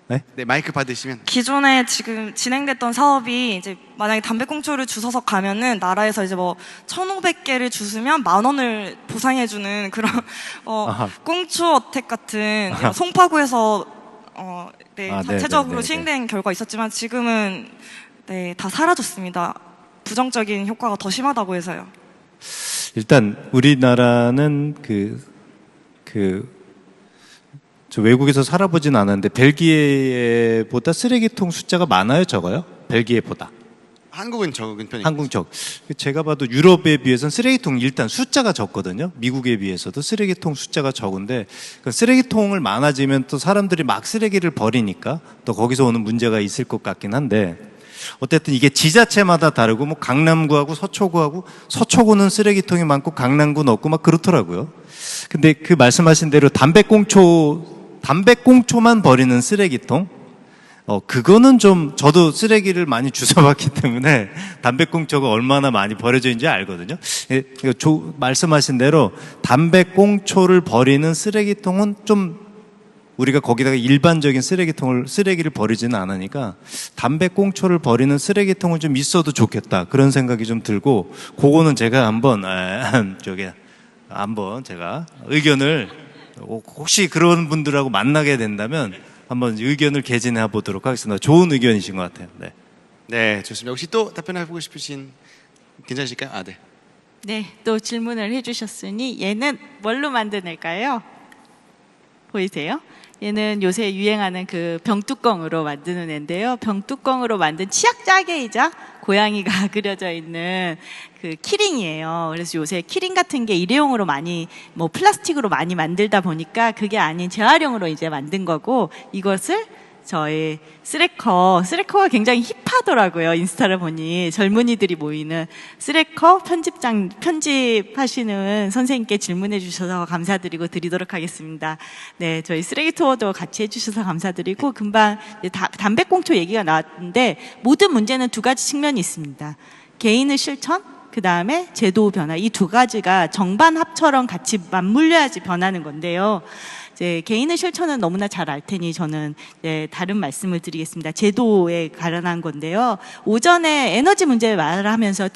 네? 네, 마이크 받으시면. 기존에 지금 진행됐던 사업이 이제 만약에 담배꽁초를 주워서 가면은 나라에서 이제 뭐 1,500개를 주스면 10,000원을 보상해주는 그런 꽁초 어택 같은 송파구에서 네, 자체적으로 시행된 결과 있었지만 지금은 네, 다 사라졌습니다. 부정적인 효과가 더 심하다고 해서요. 일단 우리나라는 저 외국에서 살아보진 않았는데 벨기에보다 쓰레기통 숫자가 많아요, 적어요? 벨기에보다. 한국은 적은 편이에요. 한국 적. 제가 봐도 유럽에 비해서는 쓰레기통 일단 숫자가 적거든요. 미국에 비해서도 쓰레기통 숫자가 적은데 그 쓰레기통을 많아지면 또 사람들이 막 쓰레기를 버리니까 또 거기서 오는 문제가 있을 것 같긴 한데 어쨌든 이게 지자체마다 다르고 뭐 강남구하고 서초구는 쓰레기통이 많고 강남구는 없고 막 그렇더라고요. 근데 그 말씀하신 대로 담배꽁초만 버리는 쓰레기통 그거는 좀 저도 쓰레기를 많이 주워봤기 때문에 담배꽁초가 얼마나 많이 버려져 있는지 알거든요. 말씀하신 대로 담배꽁초를 버리는 쓰레기통은 좀 우리가 거기다가 일반적인 쓰레기를 버리지는 않으니까 담배꽁초를 버리는 쓰레기통은 좀 있어도 좋겠다, 그런 생각이 좀 들고, 그거는 제가 한번 제가 의견을 혹시 그런 분들하고 만나게 된다면 한번 의견을 개진해 보도록 하겠습니다. 좋은 의견이신 것 같아요. 네. 네, 좋습니다. 혹시 또 답변해보고 싶으신 괜찮으실까요? 네. 네, 또 질문을 해주셨으니 얘는 뭘로 만드는일까요? 보이세요? 얘는 요새 유행하는 그 병뚜껑으로 만드는 애인데요. 병뚜껑으로 만든 치약 짜개이자 고양이가 그려져 있는 그 키링이에요. 그래서 요새 키링 같은 게 일회용으로 많이 플라스틱으로 많이 만들다 보니까 그게 아닌 재활용으로 이제 만든 거고, 이것을 저희 쓰레커가 굉장히 힙하더라고요. 인스타를 보니 젊은이들이 모이는 쓰레커 편집하시는 선생님께 질문해 주셔서 감사드리고 드리도록 하겠습니다. 네, 저희 쓰레기 투어도 같이 해주셔서 감사드리고, 금방 담배꽁초 얘기가 나왔는데 모든 문제는 두 가지 측면이 있습니다. 개인의 실천, 그 다음에 제도 변화, 이 두 가지가 정반합처럼 같이 맞물려야지 변하는 건데요. 이제 개인의 실천은 너무나 잘 알 테니 저는 다른 말씀을 드리겠습니다. 제도에 관련한 건데요. 오전에 에너지 문제 말을 하면서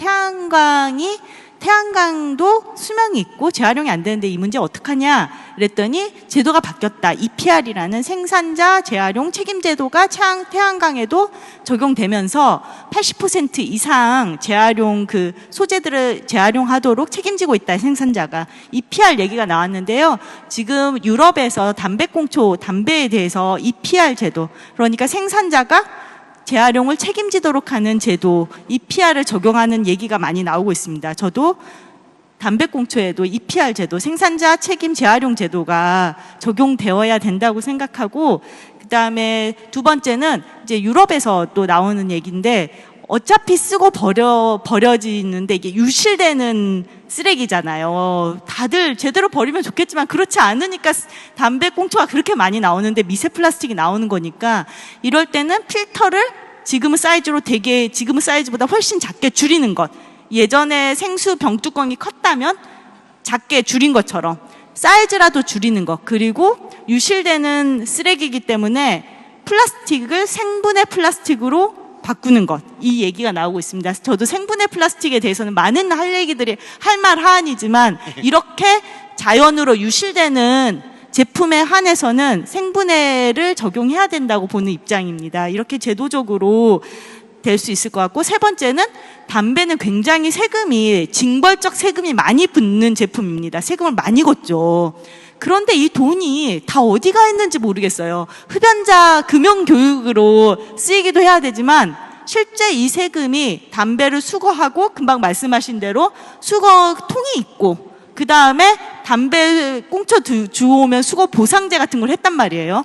태양광도 수명이 있고 재활용이 안 되는데 이 문제 어떡하냐 그랬더니 제도가 바뀌었다. EPR이라는 생산자 재활용 책임 제도가 태양광에도 적용되면서 80% 이상 재활용 그 소재들을 재활용하도록 책임지고 있다, 생산자가. EPR 얘기가 나왔는데요. 지금 유럽에서 담배에 대해서 EPR 제도, 그러니까 생산자가 재활용을 책임지도록 하는 제도, EPR을 적용하는 얘기가 많이 나오고 있습니다. 저도 담배꽁초에도 EPR 제도, 생산자 책임 재활용 제도가 적용되어야 된다고 생각하고, 그다음에 두 번째는 이제 유럽에서 또 나오는 얘기인데, 어차피 쓰고 버려지는데 이게 유실되는 쓰레기잖아요. 다들 제대로 버리면 좋겠지만 그렇지 않으니까 담배꽁초가 그렇게 많이 나오는데 미세 플라스틱이 나오는 거니까, 이럴 때는 필터를 지금의 사이즈보다 훨씬 작게 줄이는 것. 예전에 생수 병뚜껑이 컸다면 작게 줄인 것처럼 사이즈라도 줄이는 것. 그리고 유실되는 쓰레기이기 때문에 플라스틱을 생분해 플라스틱으로 바꾸는 것, 이 얘기가 나오고 있습니다. 저도 생분해 플라스틱에 대해서는 많은 할 얘기들이 할 말 하안이지만 이렇게 자연으로 유실되는 제품에 한해서는 생분해를 적용해야 된다고 보는 입장입니다. 이렇게 제도적으로 될 수 있을 것 같고, 세 번째는 담배는 굉장히 징벌적 세금이 많이 붙는 제품입니다. 세금을 많이 걷죠. 그런데 이 돈이 다 어디 가 있는지 모르겠어요. 흡연자 금융교육으로 쓰이기도 해야 되지만 실제 이 세금이 담배를 수거하고 금방 말씀하신 대로 수거통이 있고 그 다음에 담배 꽁초 주워오면 수거 보상제 같은 걸 했단 말이에요.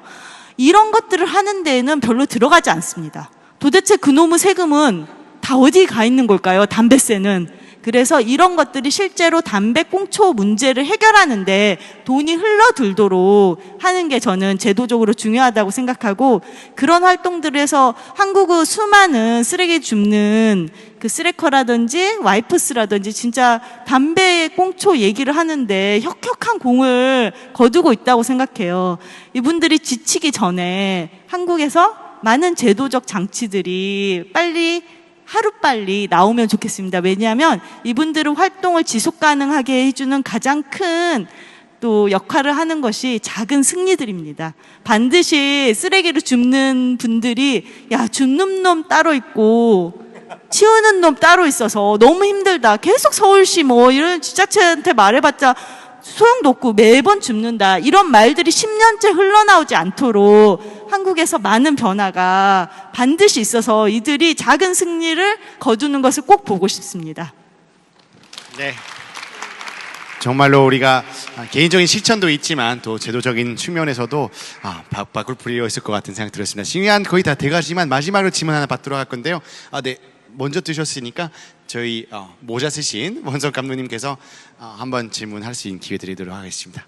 이런 것들을 하는 데에는 별로 들어가지 않습니다. 도대체 그놈의 세금은 다 어디 가 있는 걸까요? 담배세는. 그래서 이런 것들이 실제로 담배 꽁초 문제를 해결하는데 돈이 흘러들도록 하는 게 저는 제도적으로 중요하다고 생각하고, 그런 활동들을 해서 한국의 수많은 쓰레기 줍는 그 쓰레커라든지 와이프스라든지 진짜 담배 꽁초 얘기를 하는데 혁혁한 공을 거두고 있다고 생각해요. 이분들이 지치기 전에 한국에서 많은 제도적 장치들이 하루빨리 나오면 좋겠습니다. 왜냐하면 이분들의 활동을 지속 가능하게 해주는 가장 큰 또 역할을 하는 것이 작은 승리들입니다. 반드시 쓰레기를 줍는 분들이 줍는 놈 따로 있고 치우는 놈 따로 있어서 너무 힘들다. 계속 서울시 이런 지자체한테 말해봤자 소용도 없고 매번 줍는다. 이런 말들이 10년째 흘러나오지 않도록 한국에서 많은 변화가 반드시 있어서 이들이 작은 승리를 거두는 것을 꼭 보고 싶습니다. 네. 정말로 우리가 개인적인 실천도 있지만 또 제도적인 측면에서도 바꿀 필요가 있을 것 같은 생각이 들었습니다. 시간 거의 다 돼가지만 마지막으로 질문 하나 받도록 할 건데요. 네. 먼저 드셨으니까 저희 모자 쓰신 원석 감독님께서 한번 질문할 수 있는 기회 드리도록 하겠습니다.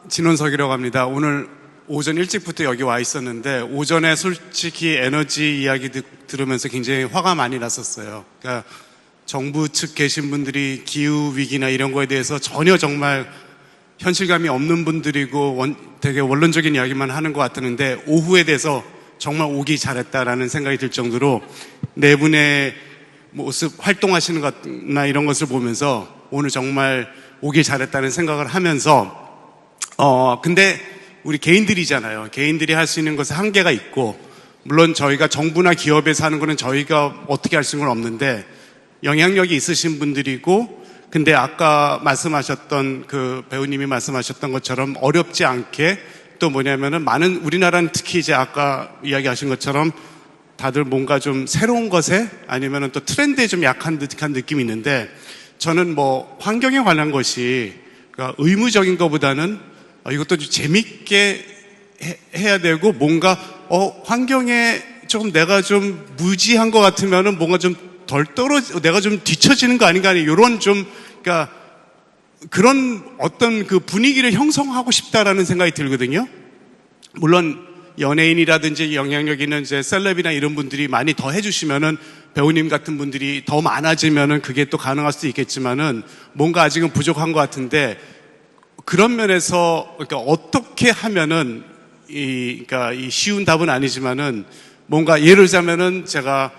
진원석이라고 합니다. 오늘 오전 일찍부터 여기 와 있었는데 오전에 솔직히 에너지 이야기 들으면서 굉장히 화가 많이 났었어요. 그러니까 정부 측 계신 분들이 기후 위기나 이런 거에 대해서 전혀 정말 현실감이 없는 분들이고 되게 원론적인 이야기만 하는 것 같았는데 오후에 대해서 정말 오기 잘했다라는 생각이 들 정도로 네 분의 모습 활동하시는 것나 이런 것을 보면서 오늘 정말 오길 잘했다는 생각을 하면서 근데 우리 개인들이잖아요. 개인들이 할 수 있는 것에 한계가 있고 물론 저희가 정부나 기업에서 하는 거는 저희가 어떻게 할 수 있는 건 없는데 영향력이 있으신 분들이고 근데 아까 말씀하셨던 그 배우님이 말씀하셨던 것처럼 어렵지 않게 또 뭐냐면은 많은 우리나라는 특히 이제 아까 이야기하신 것처럼 다들 뭔가 좀 새로운 것에 아니면은 또 트렌드에 좀 약한 듯한 느낌이 있는데 저는 환경에 관한 것이 그러니까 의무적인 것보다는 이것도 좀 재밌게 해야 되고 뭔가 환경에 조금 내가 좀 무지한 것 같으면은 뭔가 좀 덜 내가 좀 뒤처지는 거 아닌가 이런 좀 그러니까 그런 어떤 그 분위기를 형성하고 싶다라는 생각이 들거든요. 물론 연예인이라든지 영향력 있는 이제 셀럽이나 이런 분들이 많이 더 해주시면은 배우님 같은 분들이 더 많아지면은 그게 또 가능할 수도 있겠지만은 뭔가 아직은 부족한 것 같은데 그런 면에서 그러니까 어떻게 하면은 그러니까 이 쉬운 답은 아니지만은 뭔가 예를 들자면은 제가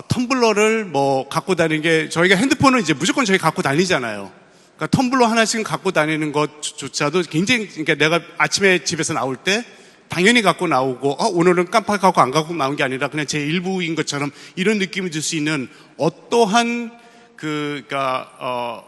텀블러를 갖고 다니는 게 저희가 핸드폰은 이제 무조건 저희 갖고 다니잖아요. 그러니까 텀블러 하나씩 갖고 다니는 것조차도 굉장히 그러니까 내가 아침에 집에서 나올 때 당연히 갖고 나오고 오늘은 깜빡하고 안 갖고 나온 게 아니라 그냥 제 일부인 것처럼 이런 느낌이 들 수 있는 어떠한 그러니까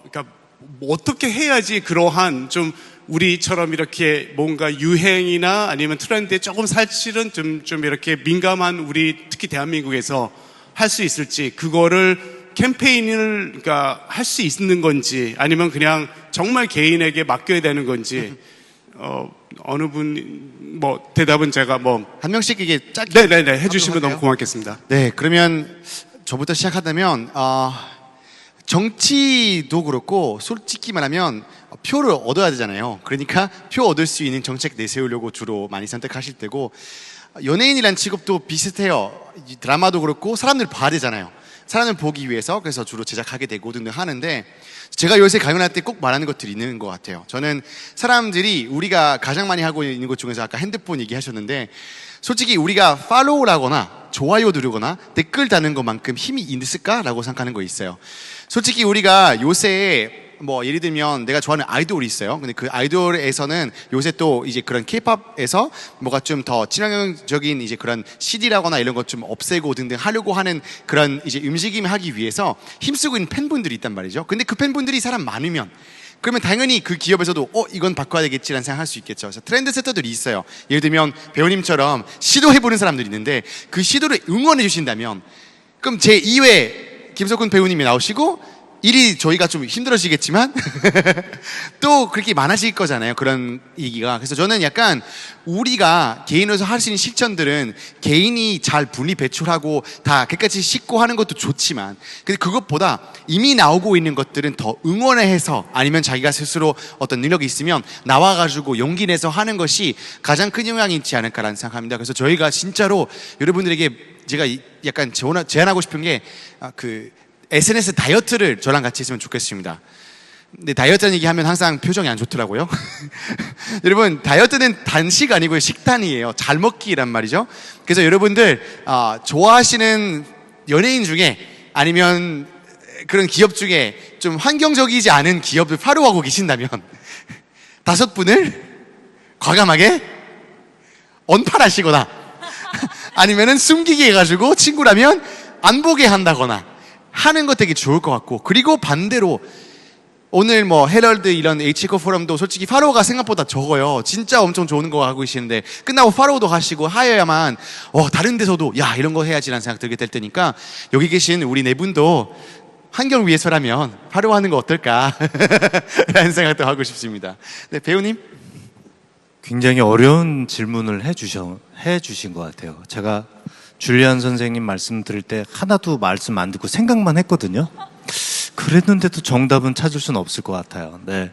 어떻게 해야지 그러한 좀 우리처럼 이렇게 뭔가 유행이나 아니면 트렌드에 조금 사실은 좀 이렇게 민감한 우리 특히 대한민국에서 할 수 있을지 그거를 캠페인을 그러니까 할 수 있는 건지 아니면 그냥 정말 개인에게 맡겨야 되는 건지 어느 분 대답은 제가 한 명씩 이게 짧게 네네네 해주시면 너무 고맙겠습니다. 네, 그러면 저부터 시작하자면 정치도 그렇고 솔직히 말하면 표를 얻어야 되잖아요. 그러니까 표 얻을 수 있는 정책 내세우려고 주로 많이 선택하실 때고 연예인이란 직업도 비슷해요. 드라마도 그렇고 사람들 봐야 되잖아요. 사람을 보기 위해서 그래서 주로 제작하게 되고 등등 하는데 제가 요새 강연할 때 꼭 말하는 것들이 있는 것 같아요. 저는 사람들이 우리가 가장 많이 하고 있는 것 중에서 아까 핸드폰 얘기하셨는데 솔직히 우리가 팔로우라거나 좋아요 누르거나 댓글 다는 것만큼 힘이 있을까라고 생각하는 거 있어요. 솔직히 우리가 요새 뭐 예를 들면 내가 좋아하는 아이돌이 있어요. 근데 그 아이돌에서는 요새 또 이제 그런 K-팝에서 뭐가 좀 더 친환경적인 이제 그런 CD라거나 이런 것 좀 없애고 등등 하려고 하는 그런 이제 움직임 하기 위해서 힘쓰고 있는 팬분들이 있단 말이죠. 근데 그 팬분들이 사람 많으면 그러면 당연히 그 기업에서도 이건 바꿔야 되겠지라는 생각할 수 있겠죠. 그래서 트렌드 세터들이 있어요. 예를 들면 배우님처럼 시도해보는 사람들이 있는데 그 시도를 응원해 주신다면 그럼 제 2회 김석훈 배우님이 나오시고 1위 저희가 좀 힘들어지겠지만 또 그렇게 많아질 거잖아요. 그런 얘기가. 그래서 저는 약간 우리가 개인으로서 할 수 있는 실천들은 개인이 잘 분리 배출하고 다 끝까지 씻고 하는 것도 좋지만 근데 그것보다 이미 나오고 있는 것들은 더 응원해서 아니면 자기가 스스로 어떤 능력이 있으면 나와가지고 용기 내서 하는 것이 가장 큰 영향이 있지 않을까라는 생각합니다. 그래서 저희가 진짜로 여러분들에게 제가 약간 제안하고 싶은 게 SNS 다이어트를 저랑 같이 했으면 좋겠습니다. 근데 다이어트는 얘기하면 항상 표정이 안 좋더라고요. 여러분 다이어트는 단식 아니고요 식단이에요. 잘 먹기란 말이죠. 그래서 여러분들 좋아하시는 연예인 중에 아니면 그런 기업 중에 좀 환경적이지 않은 기업을 팔로우하고 계신다면 5분을 과감하게 언팔하시거나 아니면은 숨기게 해가지고 친구라면 안 보게 한다거나 하는 것 되게 좋을 것 같고 그리고 반대로 오늘 뭐 헤럴드 이런 H에코 포럼도 솔직히 팔로워가 생각보다 적어요. 진짜 엄청 좋은 거 하고 계시는데 끝나고 팔로우도 하시고 하여야만 다른 데서도 야 이런 거 해야지라는 생각 들게 될 테니까 여기 계신 우리 네 분도 환경을 위해서라면 팔로우하는 거 어떨까 라는 생각도 하고 싶습니다. 네, 배우님. 굉장히 어려운 질문을 해주신 것 같아요. 제가 줄리안 선생님 말씀 들을 때 하나도 말씀 안 듣고 생각만 했거든요. 그랬는데도 정답은 찾을 수는 없을 것 같아요. 네.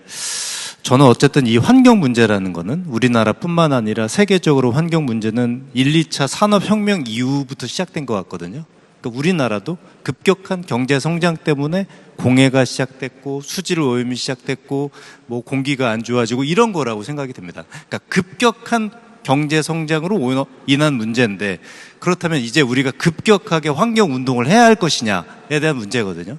저는 어쨌든 이 환경 문제라는 거는 우리나라뿐만 아니라 세계적으로 환경 문제는 1, 2차 산업혁명 이후부터 시작된 것 같거든요. 그러니까 우리나라도 급격한 경제 성장 때문에 공해가 시작됐고 수질 오염이 시작됐고 뭐 공기가 안 좋아지고 이런 거라고 생각이 됩니다. 그러니까 급격한 경제 성장으로 인한 문제인데 그렇다면 이제 우리가 급격하게 환경 운동을 해야 할 것이냐에 대한 문제거든요.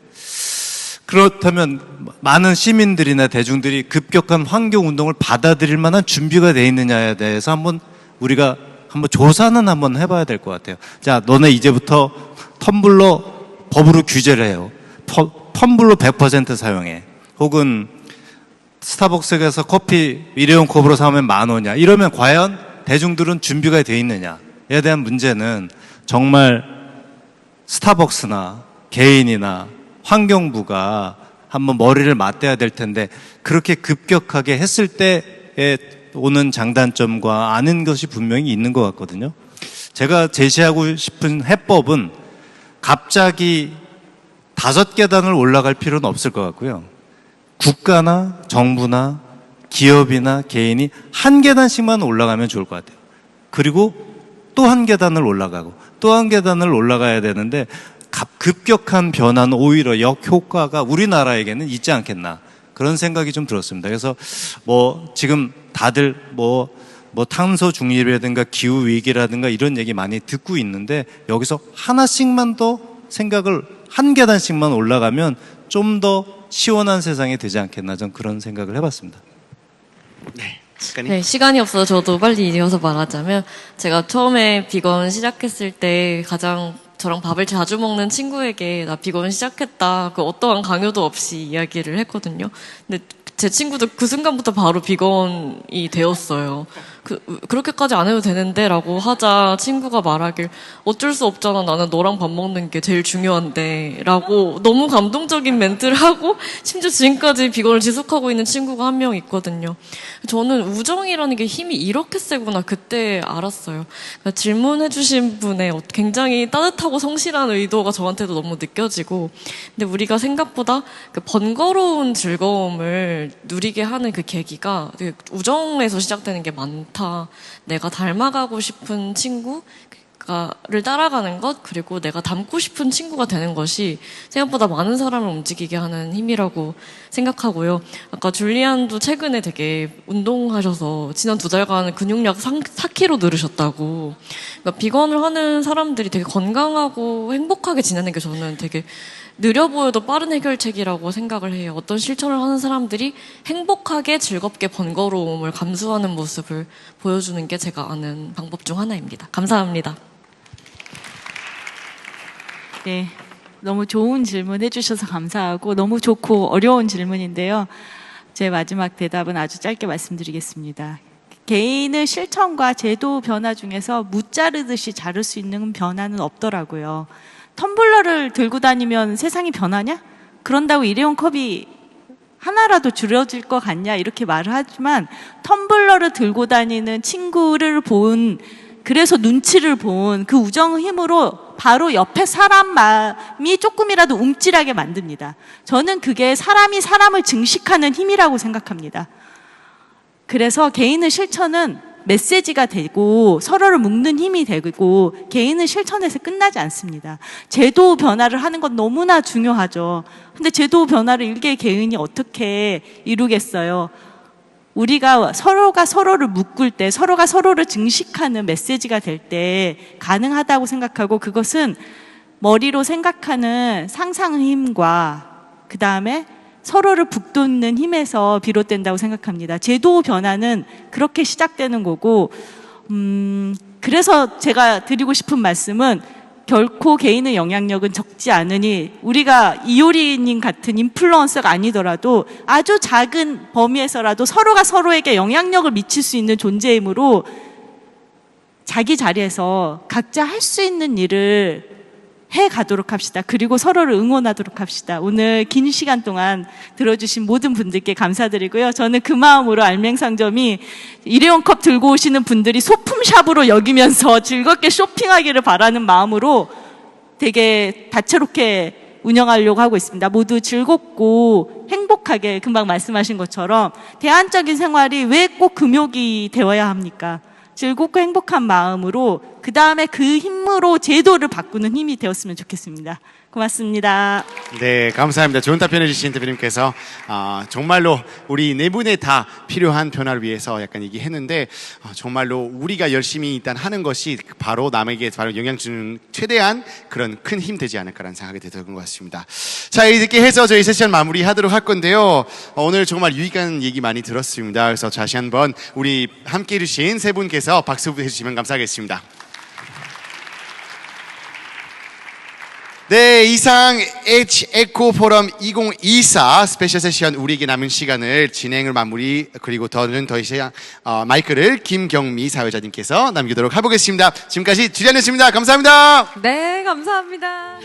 그렇다면 많은 시민들이나 대중들이 급격한 환경 운동을 받아들일 만한 준비가 돼 있느냐에 대해서 우리가 한번 조사는 한번 해봐야 될 것 같아요. 자, 너네 이제부터 텀블러 법으로 규제를 해요. 텀블러 100% 사용해. 혹은 스타벅스에서 커피 일회용 컵으로 사면 10,000원이야. 이러면 과연 대중들은 준비가 돼 있느냐에 대한 문제는 정말 스타벅스나 개인이나 환경부가 한번 머리를 맞대야 될 텐데 그렇게 급격하게 했을 때에 오는 장단점과 아는 것이 분명히 있는 것 같거든요. 제가 제시하고 싶은 해법은 갑자기 5계단을 올라갈 필요는 없을 것 같고요. 국가나 정부나 기업이나 개인이 1계단씩만 올라가면 좋을 것 같아요. 그리고 또 1계단을 올라가고 또 1계단을 올라가야 되는데 급격한 변화는 오히려 역효과가 우리나라에게는 있지 않겠나 그런 생각이 좀 들었습니다. 그래서 지금 다들 탄소 중립이라든가 기후 위기라든가 이런 얘기 많이 듣고 있는데 여기서 하나씩만 더 생각을 1계단씩만 올라가면 좀 더 시원한 세상이 되지 않겠나 전 그런 생각을 해봤습니다. 네, 시간이 없어서 저도 빨리 이어서 말하자면 제가 처음에 비건 시작했을 때 가장 저랑 밥을 자주 먹는 친구에게 나 비건 시작했다 그 어떠한 강요도 없이 이야기를 했거든요. 근데 제 친구도 그 순간부터 바로 비건이 되었어요. 그렇게까지 안 해도 되는데 라고 하자 친구가 말하길 어쩔 수 없잖아 나는 너랑 밥 먹는 게 제일 중요한데 라고 너무 감동적인 멘트를 하고 심지어 지금까지 비건을 지속하고 있는 친구가 한 명 있거든요. 저는 우정이라는 게 힘이 이렇게 세구나 그때 알았어요. 그러니까 질문해 주신 분의 굉장히 따뜻하고 성실한 의도가 저한테도 너무 느껴지고 근데 우리가 생각보다 그 번거로운 즐거움을 누리게 하는 그 계기가 우정에서 시작되는 게 많다. 내가 닮아가고 싶은 친구 를 따라가는 것, 그리고 내가 닮고 싶은 친구가 되는 것이 생각보다 많은 사람을 움직이게 하는 힘이라고 생각하고요. 아까 줄리안도 최근에 되게 운동하셔서 지난 2달간 근육량 4kg 늘으셨다고. 그러니까 비건을 하는 사람들이 되게 건강하고 행복하게 지내는 게 저는 되게 느려 보여도 빠른 해결책이라고 생각을 해요. 어떤 실천을 하는 사람들이 행복하게 즐겁게 번거로움을 감수하는 모습을 보여주는 게 제가 아는 방법 중 하나입니다. 감사합니다. 네, 너무 좋은 질문 해주셔서 감사하고 너무 좋고 어려운 질문인데요. 제 마지막 대답은 아주 짧게 말씀드리겠습니다. 개인의 실천과 제도 변화 중에서 무 자르듯이 자를 수 있는 변화는 없더라고요. 텀블러를 들고 다니면 세상이 변하냐? 그런다고 일회용 컵이 하나라도 줄여질 것 같냐? 이렇게 말을 하지만 텀블러를 들고 다니는 친구를 본, 그래서 눈치를 본 그 우정의 힘으로 바로 옆에 사람 마음이 조금이라도 움찔하게 만듭니다. 저는 그게 사람이 사람을 증식하는 힘이라고 생각합니다. 그래서 개인의 실천은 메시지가 되고 서로를 묶는 힘이 되고 개인의 실천에서 끝나지 않습니다. 제도 변화를 하는 건 너무나 중요하죠. 근데 제도 변화를 일개 개인이 어떻게 이루겠어요? 우리가 서로가 서로를 묶을 때, 서로가 서로를 증식하는 메시지가 될 때 가능하다고 생각하고, 그것은 머리로 생각하는 상상의 힘과 그 다음에 서로를 북돋는 힘에서 비롯된다고 생각합니다. 제도 변화는 그렇게 시작되는 거고, 그래서 제가 드리고 싶은 말씀은 결코 개인의 영향력은 적지 않으니 우리가 이효리님 같은 인플루언서가 아니더라도 아주 작은 범위에서라도 서로가 서로에게 영향력을 미칠 수 있는 존재이므로 자기 자리에서 각자 할 수 있는 일을 해 가도록 합시다. 그리고 서로를 응원하도록 합시다. 오늘 긴 시간 동안 들어주신 모든 분들께 감사드리고요. 저는 그 마음으로 알맹상점이 일회용 컵 들고 오시는 분들이 소품샵으로 여기면서 즐겁게 쇼핑하기를 바라는 마음으로 되게 다채롭게 운영하려고 하고 있습니다. 모두 즐겁고 행복하게, 금방 말씀하신 것처럼 대안적인 생활이 왜 꼭 금욕이 되어야 합니까? 즐겁고 행복한 마음으로 그 다음에 그 힘으로 제도를 바꾸는 힘이 되었으면 좋겠습니다. 고맙습니다. 네, 감사합니다. 좋은 답변해 주신 대표님께서 정말로 우리 네 분에 다 필요한 변화를 위해서 약간 얘기했는데 정말로 우리가 열심히 일단 하는 것이 바로 남에게 바로 영향 주는 최대한 그런 큰 힘 되지 않을까라는 생각이 들었던 것 같습니다. 자, 이렇게 해서 저희 세션 마무리하도록 할 건데요. 오늘 정말 유익한 얘기 많이 들었습니다. 그래서 다시 한번 우리 함께 해주신 세 분께서 박수 해주시면 감사하겠습니다. 네, 이상 H 에코 포럼 2024 스페셜 세션 우리에게 남은 시간을 진행을 마무리, 그리고 더 이상 마이크를 김경미 사회자님께서 남기도록 해보겠습니다. 지금까지 주리안이었습니다. 감사합니다. 네, 감사합니다.